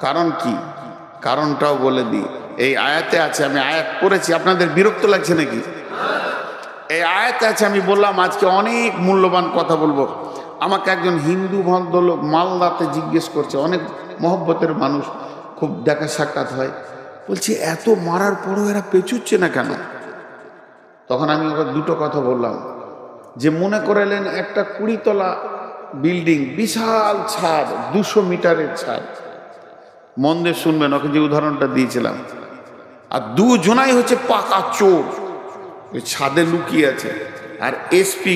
কারণ কি? কারণটাও বলে দিই। এই আয়াতে আছে, আমি আয়াত পড়েছি। আপনাদের বিরক্ত লাগছে নাকি? এই আয়াতে আছে, আমি বললাম আজকে অনেক মূল্যবান কথা বলবো। আমাকে একজন হিন্দু ভদ্রলোক মালদাতে জিজ্ঞেস করছে, অনেক মহব্বতের মানুষ, খুব দেখা সাক্ষাৎ হয়। বলছে এত মারার পরও এরা পেছুচ্ছে না কেন? তখন আমি ওকে দুটো কথা বললাম, যে মনে করেলেন একটা 20 তলা বিল্ডিং, বিশাল ছাদ, 200 মিটারের ছাদ। মন দিয়ে শুনবেন, ওকে যে উদাহরণটা দিয়েছিলাম। আর দুজনাই হচ্ছে পাকা চোর, ওই ছাদে লুকিয়ে আছে। আর এসপি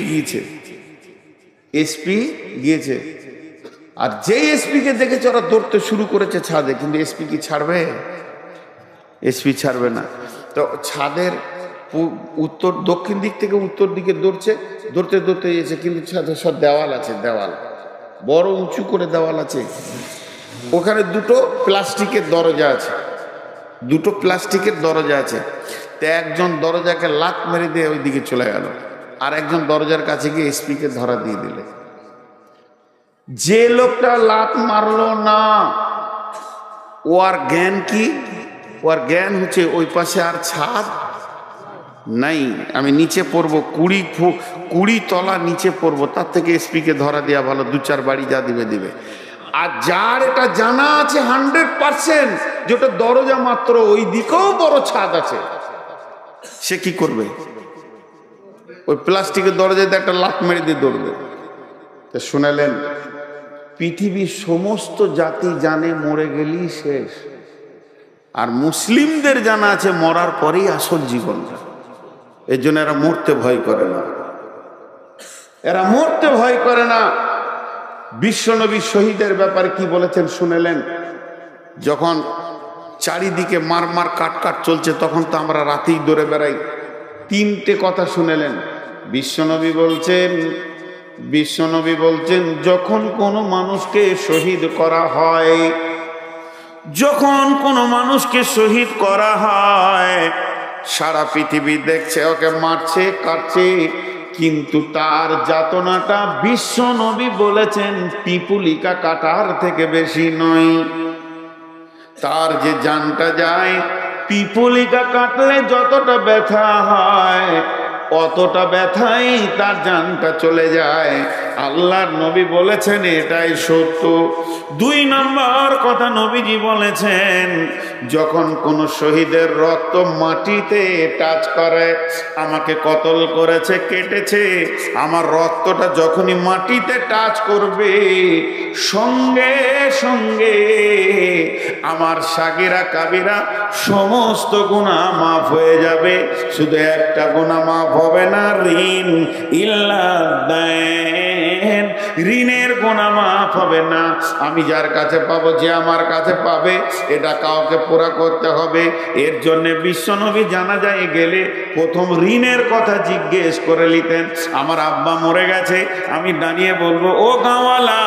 গিয়েছে। আর যে এসপি কে দেখেছে ওরা দৌড়তে শুরু করেছে ছাদে। কিন্তু এসপি কি ছাড়বে? এসপি ছাড়বে না। তো ছাদের দক্ষিণ দিক থেকে উত্তর দিকে দৌড়তে গিয়েছে। কিন্তু ছাদে সব দেওয়াল আছে, দেওয়াল বড় উঁচু করে দেওয়াল আছে। ওখানে দুটো প্লাস্টিকের দরজা আছে। তো একজন দরজাকে লাত মেরে দিয়ে ওই দিকে চলে গেল, আর একজন দরজার কাছে গিয়ে এসপি কে ধরা দিয়ে দিলে। যে লোকটা লাত মারলো না, ওর জ্ঞান কি? ওর জ্ঞান হচ্ছে ওই পাশে আর ছাদ নাই, আমি নিচে পড়বো, 20 তলা নিচে পড়বো, তার থেকে এসপি কে ধরা দেওয়া ভালো। 2-4 বাড়ি যা দিবে। আর যার এটা জানা আছে 100% যেটা দরজা মাত্র, ওই দিকেও বড় ছাদ আছে, সে কি করবে? ওই প্লাস্টিকের দরজাতে একটা লাত মেরে দিয়ে দৌড়বে। তা শুনালেন, পৃথিবীর সমস্ত জাতি জানে মরে গেলেই শেষ, আর মুসলিমদের জানা আছে মরার পরেই আসল জীবনটা। এর জন্য এরা মরতে ভয় করে না। বিশ্বনবী শহীদের ব্যাপারে কি বলেছেন শুনেলেন? যখন চারিদিকে মার কাট চলছে, তখন তো আমরা রাতেই দৌড়ে বেড়াই। 3টে কথা শুনেলেন। বিশ্বনবী বলছেন যখন কোনো মানুষকে শহীদ করা হয়, সারা পৃথিবী দেখছে ওকে মারছে, কাটছে, কিন্তু তার যাতনাটা বিশ্বনবী বলেছেন পিপুলিকা কাটার থেকে বেশি নয়। তার যে জানটা যায়, পিপুলিকা কাটলে যতটা ব্যথা হয়, অতটা ব্যথাই তার জানটা চলে যায়। আল্লাহর নবী বলেছেন এটাই সত্য। 2 নম্বর কথা নবীজি বলেছেন, যখন কোন শহীদের রক্ত মাটিতে টাচ করে, আমাকে কতল করেছে, কেটেছে, আমার রক্তটা যখনই মাটিতে টাচ করবে সঙ্গে সঙ্গে আমার সাগিরা কাবিরা সমস্ত গুনাহ মাফ হয়ে যাবে। শুধু একটা গুনাহ মাফ হবে না, ঋণ ইল্লা দাইন, ঋণের গুনাহ মাফ হবে না। আমি যার কাছে পাবো, যে আমার কাছে পাবে, এটা কাউকে পুরা করতে হবে। এর জন্য বিশ্বনবী জানাজায় গেলে প্রথম ঋণের কথা জিজ্ঞেস করে নিতেন। আমার আব্বা মরে গেছে, আমি দাঁড়িয়ে বলবো, ও গাঁওয়ালা,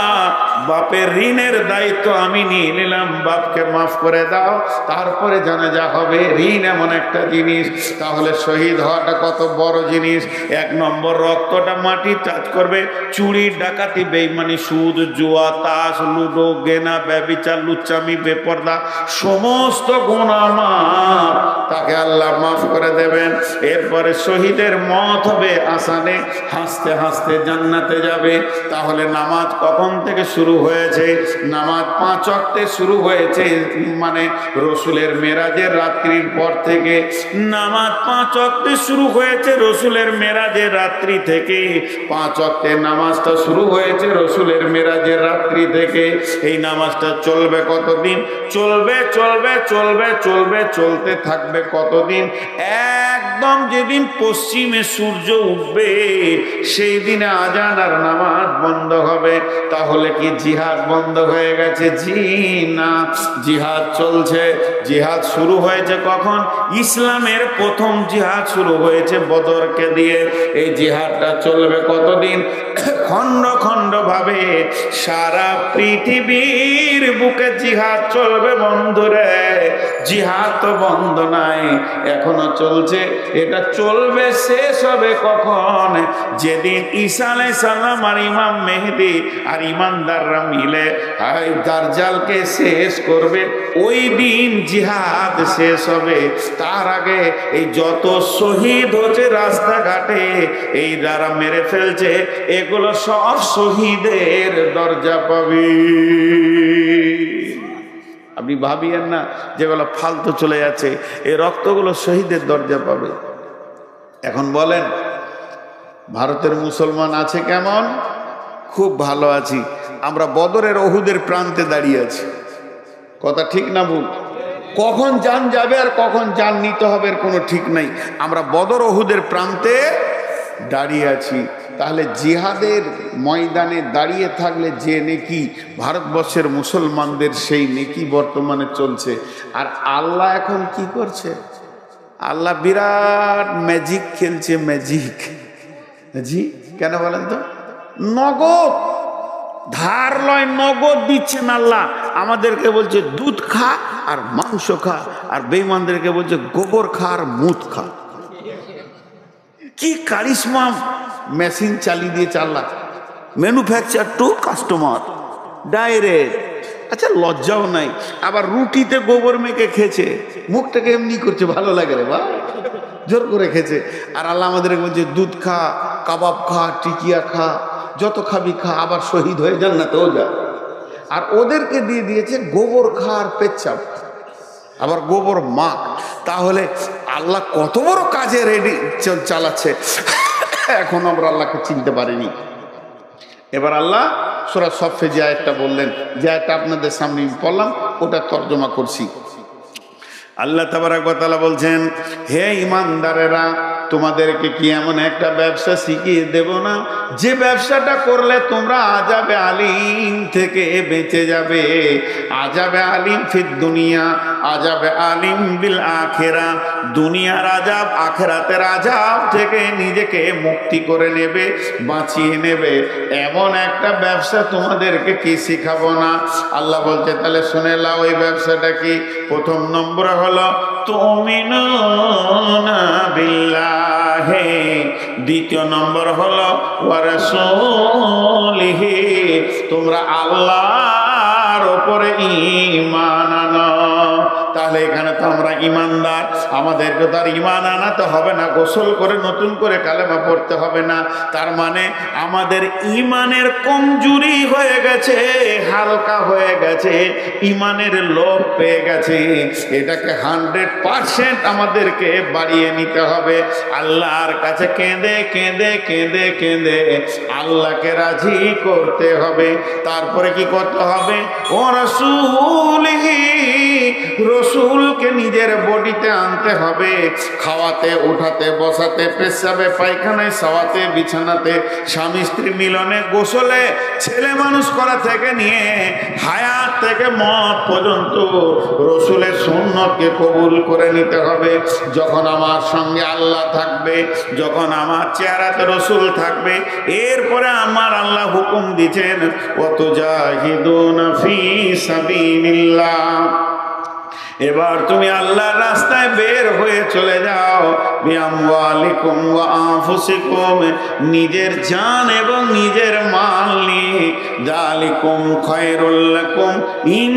বাপের ঋণের দায়িত্ব আমি নিয়ে নিলাম, বাপকে মাফ করে দাও, তারপরে জানাজা হবে। ঋণ এমন একটা জিনিস, তাহলে শহীদ হওয়াটা কত বড় জিনিস। 1 নম্বর, রক্তটা মাটি টাচ করবে, চুরি, ডাকাতি, বেঈমানি, সুদ, জুয়া, তাস, লুডো, গেনা, ব্যভিচার, লুচ্চামি, বেপরদা, সমস্ত গুনাহ মাফ, তাকে আল্লাহ মাফ করে দেবেন। এরপরে শহীদের মত হবে আসানে, হাসতে হাসতে জান্নাতে যাবে। তাহলে নামাজ কখন থেকে শুরু হয়েছে? নামাজ 5 ওয়াক্তে শুরু হয়েছে, মানে রসুলের মেরাজের রাত্রির পর থেকে নামাজ 5 ওয়াক্তে শুরু হয়েছে। রসুলের মেরাজের রাত্রি থেকে 5 ওয়াক্তে নামাজটা শুরু হয়েছে, রসুলের মেরাজের রাত্রি থেকে। এই নামাজটা চলবে কতদিন? চলবে চলবে চলবে চলবে, চলতে থাকবে কতদিন? একদম যেদিন পশ্চিমে সূর্য উঠবে সেই দিনে আজান আর নামাজ বন্ধ হবে। তাহলে কি জিহাদ বন্ধ হয়ে গেছে? জি না, জিহাদ চলছে। জিহাদ শুরু হয়েছে কখন? ইসলামের প্রথম জিহাদ শুরু হয়েছে বদরকে দিয়ে। এই জিহাদটা চলবে কতদিন? খণ্ড খণ্ড ভাবে সারা পৃথিবীর বুকে জিহাদ চলবে বন্ধুরে। জিহাদ তো বন্ধ নাই, এখনো চলছে। এটা চলবে, শেষ হবে কখন? যেদিন ঈসা আলাইহিস সালাম আর ইমাম মেহেদী আর ইমানদাররা মিলে দাজ্জালকে শেষ করবে, ওই দিন জিহাদ শেষ হবে। তার আগে এই যত শহীদ হচ্ছে রাস্তাঘাটে, এই যারা মেরে ফেলছে, এগুলো সব শহীদের দরজা পাবে। আপনি ভাবিয়েন না যেগুলো ফালতু চলে যাচ্ছে, এই রক্তগুলো শহীদের দরজা পাবে। এখন বলেন, ভারতের মুসলমান আছে কেমন? খুব ভালো আছি। আমরা বদরের ওহুদের প্রান্তে দাঁড়িয়ে আছি। কথা ঠিক না ভুল? কখন জান যাবে আর কখন জান নিতে হবে এর কোনো ঠিক নাই। আমরা বদর ওহুদের প্রান্তে দাঁড়িয়ে আছি। তাহলে জিহাদের ময়দানে দাঁড়িয়ে থাকলে যে নেকি ভারতবর্ষের মুসলমানদের, সেই নেকি বর্তমানে চলছে। আর আল্লাহ এখন কি করছে? আল্লাহ বিরাট ম্যাজিক খেলছে। ম্যাজিক, জি কেন বলেন তো? নগদ, ধার লয়, নগদ দিচ্ছেন আল্লাহ। আমাদেরকে বলছে দুধ খা আর মাংস খা, আর বেঈমানদেরকে বলছে গোবর খা আর মুত খা। কি কারিশমা মেশিন চালিয়ে দিয়েছে আল্লাহ। Manufacture to customer direct. আচ্ছা, লজ্জাও নাই। আবার রুটিতে গোবর মেখে খেয়েছে, মুখটাকে এমনি করছে, ভালো লাগে রে বা, জোর করে খেয়েছে। আর আল্লাহ আমাদেরকে বলছে দুধ খা, কাবাব খা, টিকিয়া খা, যত খাবি খা, আবার শহীদ হয়ে জান্নাতেও যা। আর ওদেরকে দিয়ে দিয়েছে গোবর খা আর পেচ্ছাপ, আবার গোবর মাখ। তাহলে আল্লাহ কত বড় কাজে রেডি চালাচ্ছে, এখন আমরা আল্লাহকে চিনতে পারিনি। এবার আল্লাহ সূরা সফে যে আয়াতটা বললেন, যে আয়াতটা আপনাদের সামনে পড়লাম, ওটা তর্জমা করছি। আল্লাহ তাবারক ওয়া তাআলা বলছেন, হে ঈমানদারেরা, তোমাদেরকে কি এমন একটা ব্যবসা শিখিয়ে দেব না, যে ব্যবসাটা করলে তোমরা আযাবে আলিম থেকে বেঁচে যাবে। আযাবে আলিম ফিদ দুনিয়া, আযাবে আলিম বিল আখিরা। দুনিয়ার আযাব, আখিরাতের আযাব থেকে নিজেকে মুক্তি করে নেবে, বাঁচিয়ে নেবে। এমন একটা ব্যবসা তোমাদেরকে কি শিখাবো না? আল্লাহ বলছে, তাহলে শুনে নাও ওই ব্যবসাটা কি। প্রথম নম্বর হলো তুমিনুনা বিল্লাহি, দ্বিতীয় নম্বর হলো ওয়া রাসূলিহি, তোমরা আল্লাহর উপরে ঈমান আনো। তাহলে এখানে তো আমরা ইমানদার, আমাদেরকে তো আর ইমান আনাতে হবে না, গোসল করে নতুন করে কালেমা পড়তে হবে না। তার মানে আমাদের ইমানের কমজোরি হয়ে গেছে, হালকা হয়ে গেছে, ইমানের লোভ পেয়ে গেছে। এটাকে 100% আমাদেরকে বাড়িয়ে নিতে হবে। আল্লাহর কাছে কেঁদে কেঁদে কেঁদে কেঁদে আল্লাহকে রাজি করতে হবে। তারপরে কি করতে হবে? ও রাসূলিহি, রসুলকে নিজের বডিতে আনতে হবে। খাওয়াতে, উঠাতে, বসাতে, পেশাবে, পায়খানায়, সাওয়াতে, বিছানাতে, স্বামী স্ত্রী মিলনে, গোসলে, ছেলে মানুষ করা থেকে নিয়ে হায়াত থেকে মত পর্যন্ত রসুলের সুন্নতকে কবুল করে নিতে হবে। যখন আমার সঙ্গে আল্লাহ থাকবে, যখন আমার চেহারাতে রসুল থাকবে, এরপরে আমার আল্লাহ হুকুম দিচ্ছেন ওয়াতুজাহিদুনা ফি সাবিলিল্লাহ। এবার তুমি আল্লাহর রাস্তায় বের হয়ে চলে যাও। বিআমওয়ালিকুম ওয়া আনফুসিকুম, নিজের জান এবং নিজের মাল নিয়ে। যালিকুম খায়রুল লাকুম ইন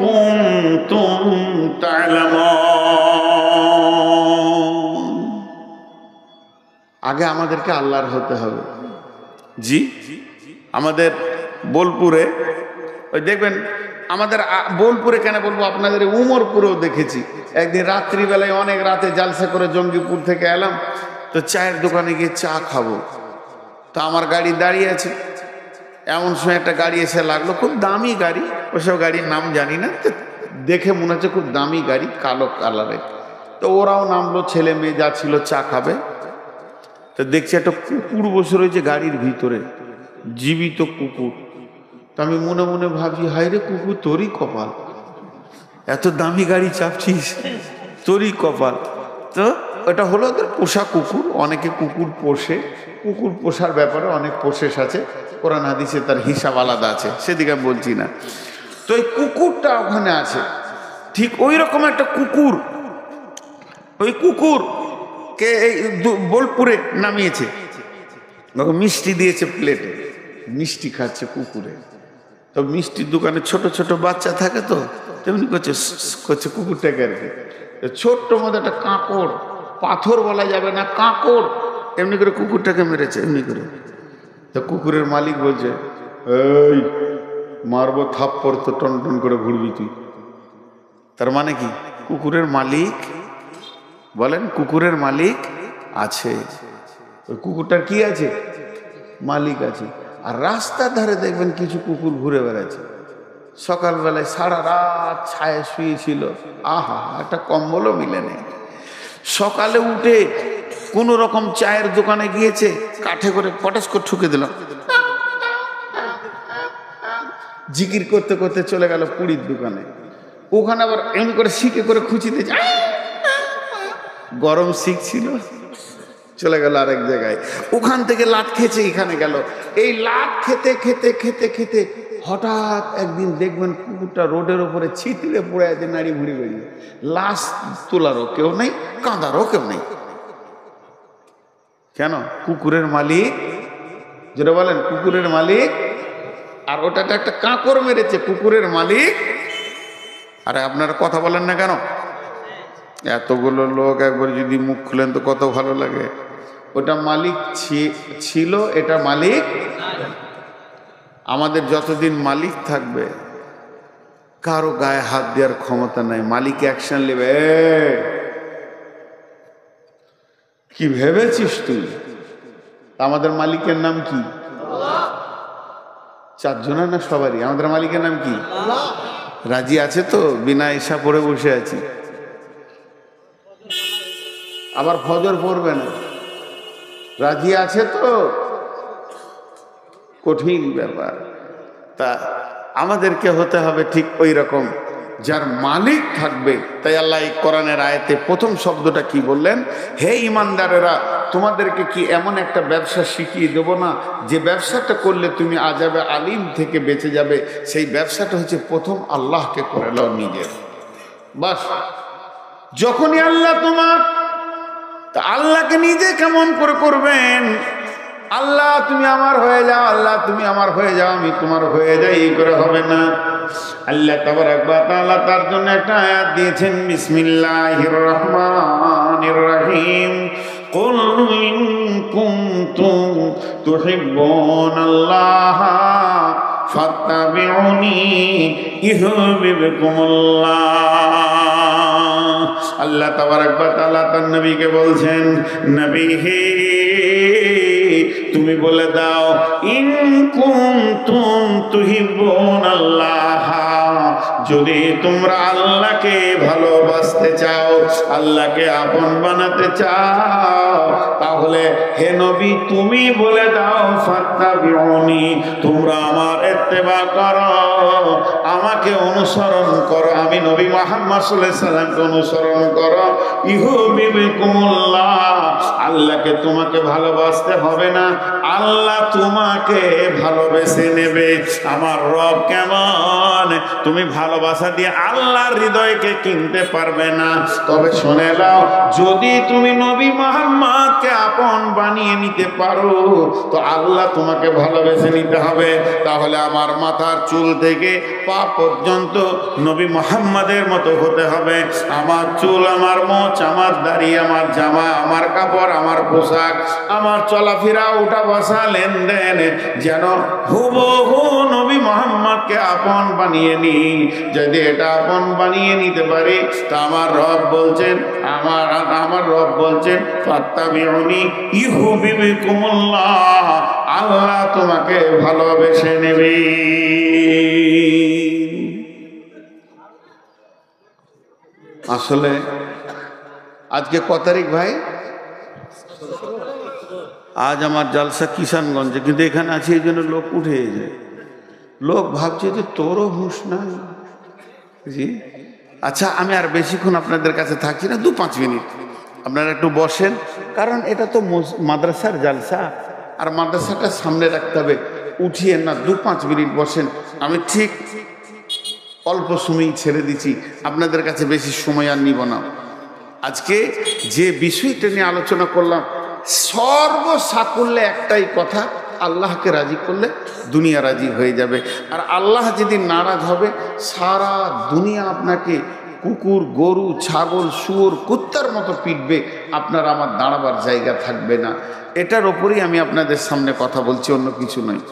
কুনতুম তা'লামুন। আগে আমাদেরকে আল্লাহর হতে হবে। জি, আমাদের বোলপুরে ওই দেখবেন, আমাদের বোলপুরে কেন বলবো, আপনাদের উমরপুরেও দেখেছি। একদিন রাত্রিবেলায় অনেক রাতে জালসা করে জঙ্গিপুর থেকে এলাম, তো চায়ের দোকানে গিয়ে চা খাবো। তো আমার গাড়ি দাঁড়িয়ে আছে, এমন সময় একটা গাড়ি এসে লাগলো, খুব দামি গাড়ি, ওসব গাড়ির নাম জানি না, দেখে মনে হচ্ছে খুব দামি গাড়ি, কালো কালারের। তো ওরাও নামলো, ছেলে মেয়ে যা ছিল চা খাবে। তো দেখছি একটা কুকুর বসে রয়েছে গাড়ির ভিতরে, জীবিত কুকুর। তো আমি মনে মনে ভাবছি, হায় রে কুকুর, তোরই কপাল, এত দামি গাড়ি চাপছিস, তোরই কপাল। তো এটা হলো ওদের পোষা কুকুর। অনেকে কুকুর পোষে, কুকুর পোষার ব্যাপারে অনেক প্রসেস আছে, কোরআন হাদিসে তার হিসাব আলাদা আছে, সেদিকে আমি বলছি না। তো এই কুকুরটা ওখানে আছে, ঠিক ওই রকম একটা কুকুর। ওই কুকুরকে এই বোলপুরে নামিয়েছে, মিষ্টি দিয়েছে প্লেটে, মিষ্টি খাচ্ছে কুকুরে। তো মিষ্টির দোকানে ছোট ছোট বাচ্চা থাকে, তো তেমনি করছে কুকুরটাকে আর কি। ছোট্ট মধ্যে একটা কাঁকড়, পাথর বলা যাবে না, কাঁকড়, এমনি করে কুকুরটাকে মেরেছে, এমনি করে। তো কুকুরের মালিক বলছে, এই মারবো থাপ্পড়, তো টন টন করে ঘুরবি তুই। তার মানে কি? কুকুরের মালিক, বলেন, কুকুরের মালিক আছে। ওই কুকুরটার কি আছে? মালিক আছে। আর রাস্তার ধারে দেখবেন কিছু কুকুর ঘুরে বেড়াচ্ছে। সকালবেলায় সারা রাত ছায়া শুয়েছিল, আহা, একটা কম্বলও মিলে নেই। সকালে উঠে কোনো রকম চায়ের দোকানে গিয়েছে, কাঠে করে পটাশ করে ঠুকে দিল, জিকির করতে করতে চলে গেল পুরীর দোকানে। ওখানে আবার এমনি করে শিখে করে খুঁচিতে যায়, গরম শিখছিল, চলে গেল আরেক জায়গায়। ওখান থেকে লাত খেয়েছে, এখানে গেল। এই লাত খেতে খেতে খেতে খেতে হঠাৎ একদিন দেখবেন কুকুরটা রোডের ওপরে ছিটলে পড়ে আছে, নাড়ি ভুড়ি বেরিয়ে। লাশ তোলারও কেউ নেই, কাঁদারও কেউ নেই। কেন? কুকুরের মালিক, যেটা বলেন কুকুরের মালিক। আর ওটাতে একটা কাঁকড় মেরেছে, কুকুরের মালিক। আরে আপনারা কথা বলেন না কেন? এতগুলো লোক একবার যদি মুখ খুলেন তো কত ভালো লাগে। ওটা মালিক ছিল, এটা মালিক। আমাদের যতদিন মালিক থাকবে, কারো গায়ে হাত দেওয়ার ক্ষমতা নাই। মালিক অ্যাকশন নেবে। কি ভেবেছিস তুই? আমাদের মালিকের নাম কি? চারজনের না সবারই? আমাদের মালিকের নাম কি? রাজি আছে তো? বিনা ঈশা পড়ে বসে আছি, আবার ফজর পড়বে না, রাজি আছে তো? কঠিন ব্যাপার। তা আমাদেরকে হতে হবে ঠিক ওই রকম, যার মালিক থাকবে। তাই আল্লাহ এই কোরআনের আয়াতে প্রথম শব্দটা কি বললেন? হে ইমানদারেরা, তোমাদেরকে কি এমন একটা ব্যবসা শিখিয়ে দেবো না, যে ব্যবসাটা করলে তুমি আযাবে আলিম থেকে বেঁচে যাবে? সেই ব্যবসাটা হচ্ছে প্রথম আল্লাহকে করে নাও নিজের। বাস, যখনই আল্লাহ তোমার, তা আল্লাহকে নিজে কেমন করে করবেন? আল্লাহ তুমি আমার হয়ে যাও, আল্লাহ তুমি আমার হয়ে যাও, আমি তোমার হয়ে যাই, এই করে হবে না। আল্লাহ তাবারক ওয়া তাআলা তার জন্য একটা আয়াত দিয়েছেন, বিসমিল্লাহির রহমানির রহিম, কুল ইন কুনতুম তুহিব্বুনাল্লাহ ফাত্তাবিউনি ইউহিব্বুকুমুল্লাহ। আল্লাহ তাবারক ওয়া তাআলা তার নবীকে বলছেন, নবী হে তুমি বলে দাও, ইন কুনতুম তুহিব্বুনাল্লাহ, যদি তোমরা আল্লাহকে ভালোবাসতে চাও, আল্লাহকে আপন বানাতে চাও, তাহলে হে নবী তুমি বলে দাও, ফাত্তাবিউনি, তোমরা আমার ইত্তেবা করো, আমাকে অনুসরণ করো, আমি নবী মুহাম্মদ সাল্লাল্লাহু আলাইহি সাল্লামকে অনুসরণ করো, ইউহিব্বুকুমুল্লাহ, আল্লাহকে তোমাকে ভালোবাসতে হবে না, আল্লাহ তোমাকে ভালোবেসে নেবে। আমার রব কেমন, তুমি ভালোবাসা দিয়ে আল্লাহর হৃদয়কে কিনতে পারবে না। তবে শুনে নাও, যদি তুমি নবী মুহাম্মদকে আপন বানিয়ে নিতে পারো, তো আল্লাহ তোমাকে ভালোবেসে নিতে হবে। তাহলে আমার মাথার চুল থেকে পা পর্যন্ত নবী মুহাম্মদের মতো হতে হবে। আমার চুল, আমার মোচ, আমার দাড়ি, আমার জামা, আমার কাপড়, আমার পোশাক, আমার চলাফেরা, উঠা বসা, লেনদেন যেন হুবহু নবী মুহাম্মদকে আপন বানিয়ে নি। যদি এটা আপন বানিয়ে নিতে পারি, তা আমার রব বলছেন, আমার রব বলছেন, ফাত্তাবিউনি ইউহিব্বুকুমুল্লাহ, আল্লাহ তোমাকে ভালোবেসে নেবে। আসলে আজকে কত তারিখ ভাই? আজ আমার জালসা কিষানগঞ্জে, কিন্তু এখানে আছে এই জন্য লোক উঠে যায়। লোক ভাবছে যে তোরও হুঁশ নাই। জি আচ্ছা, আমি আর বেশিক্ষণ আপনাদের কাছে থাকছি না, 2-5 মিনিট আপনারা একটু বসেন, কারণ এটা তো মাদ্রাসার জালসা, আর মাদ্রাসাটা সামনে রাখতে হবে। উঠিয়ে না, 2-5 মিনিট বসেন। আমি ঠিক অল্প সময় ছেড়ে দিচ্ছি, আপনাদের কাছে বেশি সময় আর নিব না। আজকে যে বিষয়টা নিয়ে আলোচনা করলাম, সর্বসাকুল্যে একটাই কথা, আল্লাহকে রাজি করলে দুনিয়া রাজি হয়ে যাবে। আর আল্লাহ যদি নারাজ হবে, সারা দুনিয়া আপনাকে কুকুর, গরু, ছাগল, শুয়োর, কুত্তার মতো পিটবে, আপনার আমার দাঁড়াবার জায়গা থাকবে না। এটার ওপরেই আমি আপনাদের সামনে কথা বলছি, অন্য কিছু নয়।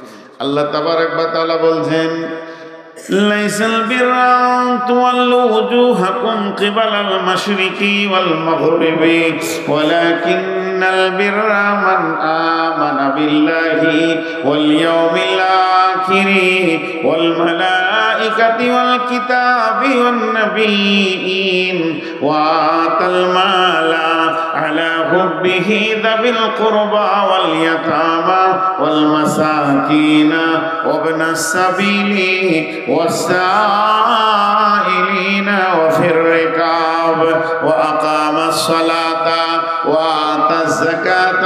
আল্লাহ তাবারক ওয়া তাআলা বলছেন, লাইসাল বিররা আন তুওয়াল্লু ওয়ুজুহাকুম কিবালাল মাশরিকি ওয়াল মাগরিবি ওয়ালাকিন্নাল বিররা মান আমানা বিল্লাহি ওয়াল ইয়াউমিল আখিরি ওয়াল মালাইকাতি ওয়াল কিতাবি ওয়ান নাবিয়্যিন ওয়া আতাল মালা আলা হুব্বিহি যাবিল কুরবা ওয়াল ইয়াতামা ওয়াল মাসাকিনা ওয়া ইবনাস সাবিলি والسائلين وفي الركاب وأقام الصلاة وآتى الزكاة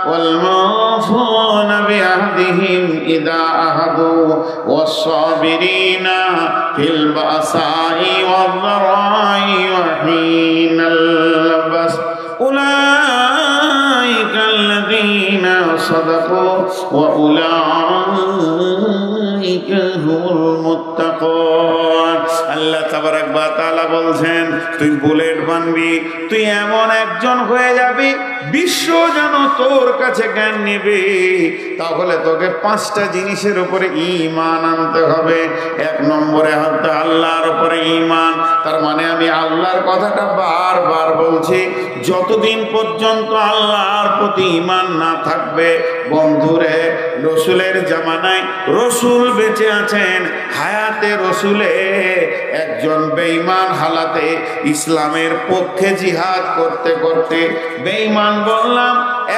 والموفون بعهدهم إذا عاهدوا والصابرين في البأساء والضراء وحين البأس أولئك الذين صدقوا وأولئك هم المتقون। আল্লাহ তাবারক ওয়া তাআলা বলছেন, তুই বুলেট বানবি, তুই এমন একজন হয়ে যাবি, বিশ্ব যেন তোর কাছে জ্ঞান নেবে। তাহলে তোকে 5টা জিনিসের উপরে ঈমান আনতে হবে। 1 নম্বরে হচ্ছে আল্লাহর উপরে ঈমান। তার মানে আমি আল্লাহর কথাটা বারবার বলছি, যতদিন পর্যন্ত আল্লাহর প্রতি ঈমান না থাকবে, বন্ধুরে, রসুলের জামানায় রসুল বেঁচে আছেন, হায়াতে রসুলে একজন বেঈমান হালাতে ইসলামের পক্ষে জিহাদ করতে করতে, বেঈমান বললাম,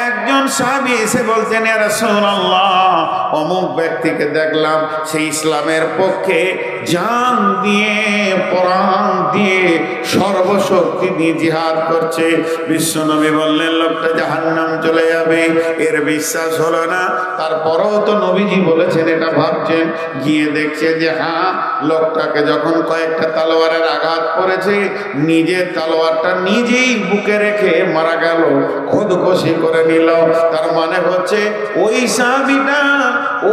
একজন সাহাবী এসে বলতেন, ইয়া রাসূলুল্লাহ, অমুক ব্যক্তিকে দেখলাম সে ইসলামের পক্ষে জান দিয়ে, প্রাণ দিয়ে, সর্বশক্তি দিয়ে জিহাদ করছে। বিশ্বনবী বললেন, লোকটা জাহান্নাম চলে যাবে। এর বিশ্বাস হলো না, তারপরেও তো নবীজি বলেছেন, এটা ভাবছেন। গিয়ে দেখছে যে হ্যাঁ, লোকটাকে যখন কয়েকটা তলোয়ারের আঘাত করেছে, নিজের তলোয়ারটা নিজেই বুকে রেখে মারা গেল, খুদকুশি করে করে নিল। তার মানে হচ্ছে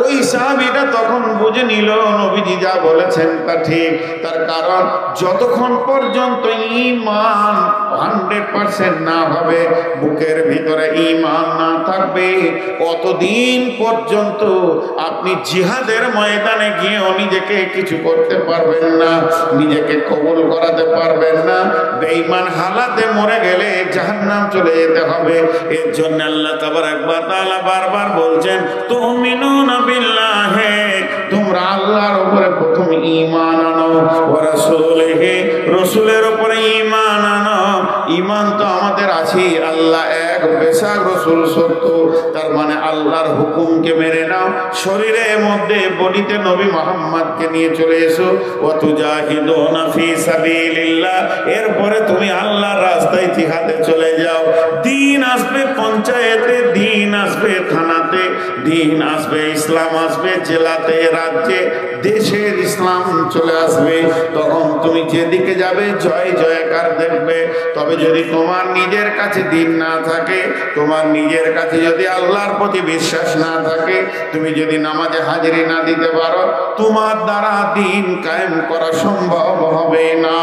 ওই সাহাবীটা তখন বুঝে নিল নবীজি যা বলেছেন তা ঠিক। তার কারণ যতক্ষণ পর্যন্ত ঈমান 100% না হবে, বুকের ভিতরে ঈমান না থাকবে, অতদিন পর্যন্ত আপনি জিহাদের ময়দানে গিয়েও নিজেকে কিছু করতে পারবেন না, নিজেকে কবুল করাতে পারবেন না। বেঈমান হালাতে মরে গেলে জাহান্নাম চলে যেতে হবে। এর জন্য আল্লাহ তাবারক ওয়া তাআলা বারবার বলছেন, তুমিনুনা বিল্লাহি, তোমরা আল্লাহর উপরে প্রথম ঈমান আনো, ওয়া রাসূলিহি, রাসূলের উপরে ঈমান আনো। ঈমান তো আমাদের আছে, আল্লাহ এক, বেশক রাসূল সত্য। তার মানে আল্লাহর হুকুমকে মেনে নাও, শরীরের মধ্যে বডিতে নবী মুহাম্মদকে নিয়ে চলে এসো। ওয়া তুজাহিদুনা ফি সাবিলিল্লাহ, এরপরে তুমি আল্লাহর রাস্তায় জিহাদে চলে যাও। দিন আসবে পঞ্চায়েতে, দিন আসবে থানাতে, দিন আসবে, ইসলাম আসবে জেলাতে, রাজ্যে, দেশের ইসলাম চলে আসবে। তখন তুমি যেদিকে যাবে জয় জয়কার দেখবে। তবে যদি তোমার নিজের কাছে দিন না থাকে, তোমার নিজের কাছে যদি আল্লাহর প্রতি বিশ্বাস না থাকে, তুমি যদি নামাজে হাজিরি না দিতে পারো, তোমার দ্বারা দিন কায়েম করা সম্ভব হবে না।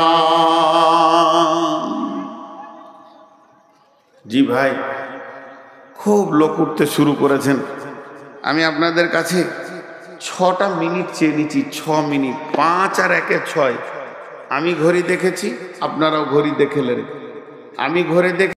জি ভাই, খুব লোক উঠতে শুরু করেছেন। আমি আপনাদের কাছে 6টা মিনিট চেয়ে নিচ্ছি, 6 মিনিট, 5 আর 1 6। আমি ঘড়ি দেখেছি, আপনারাও ঘড়ি দেখে নেন। আমি ঘড়ি দেখে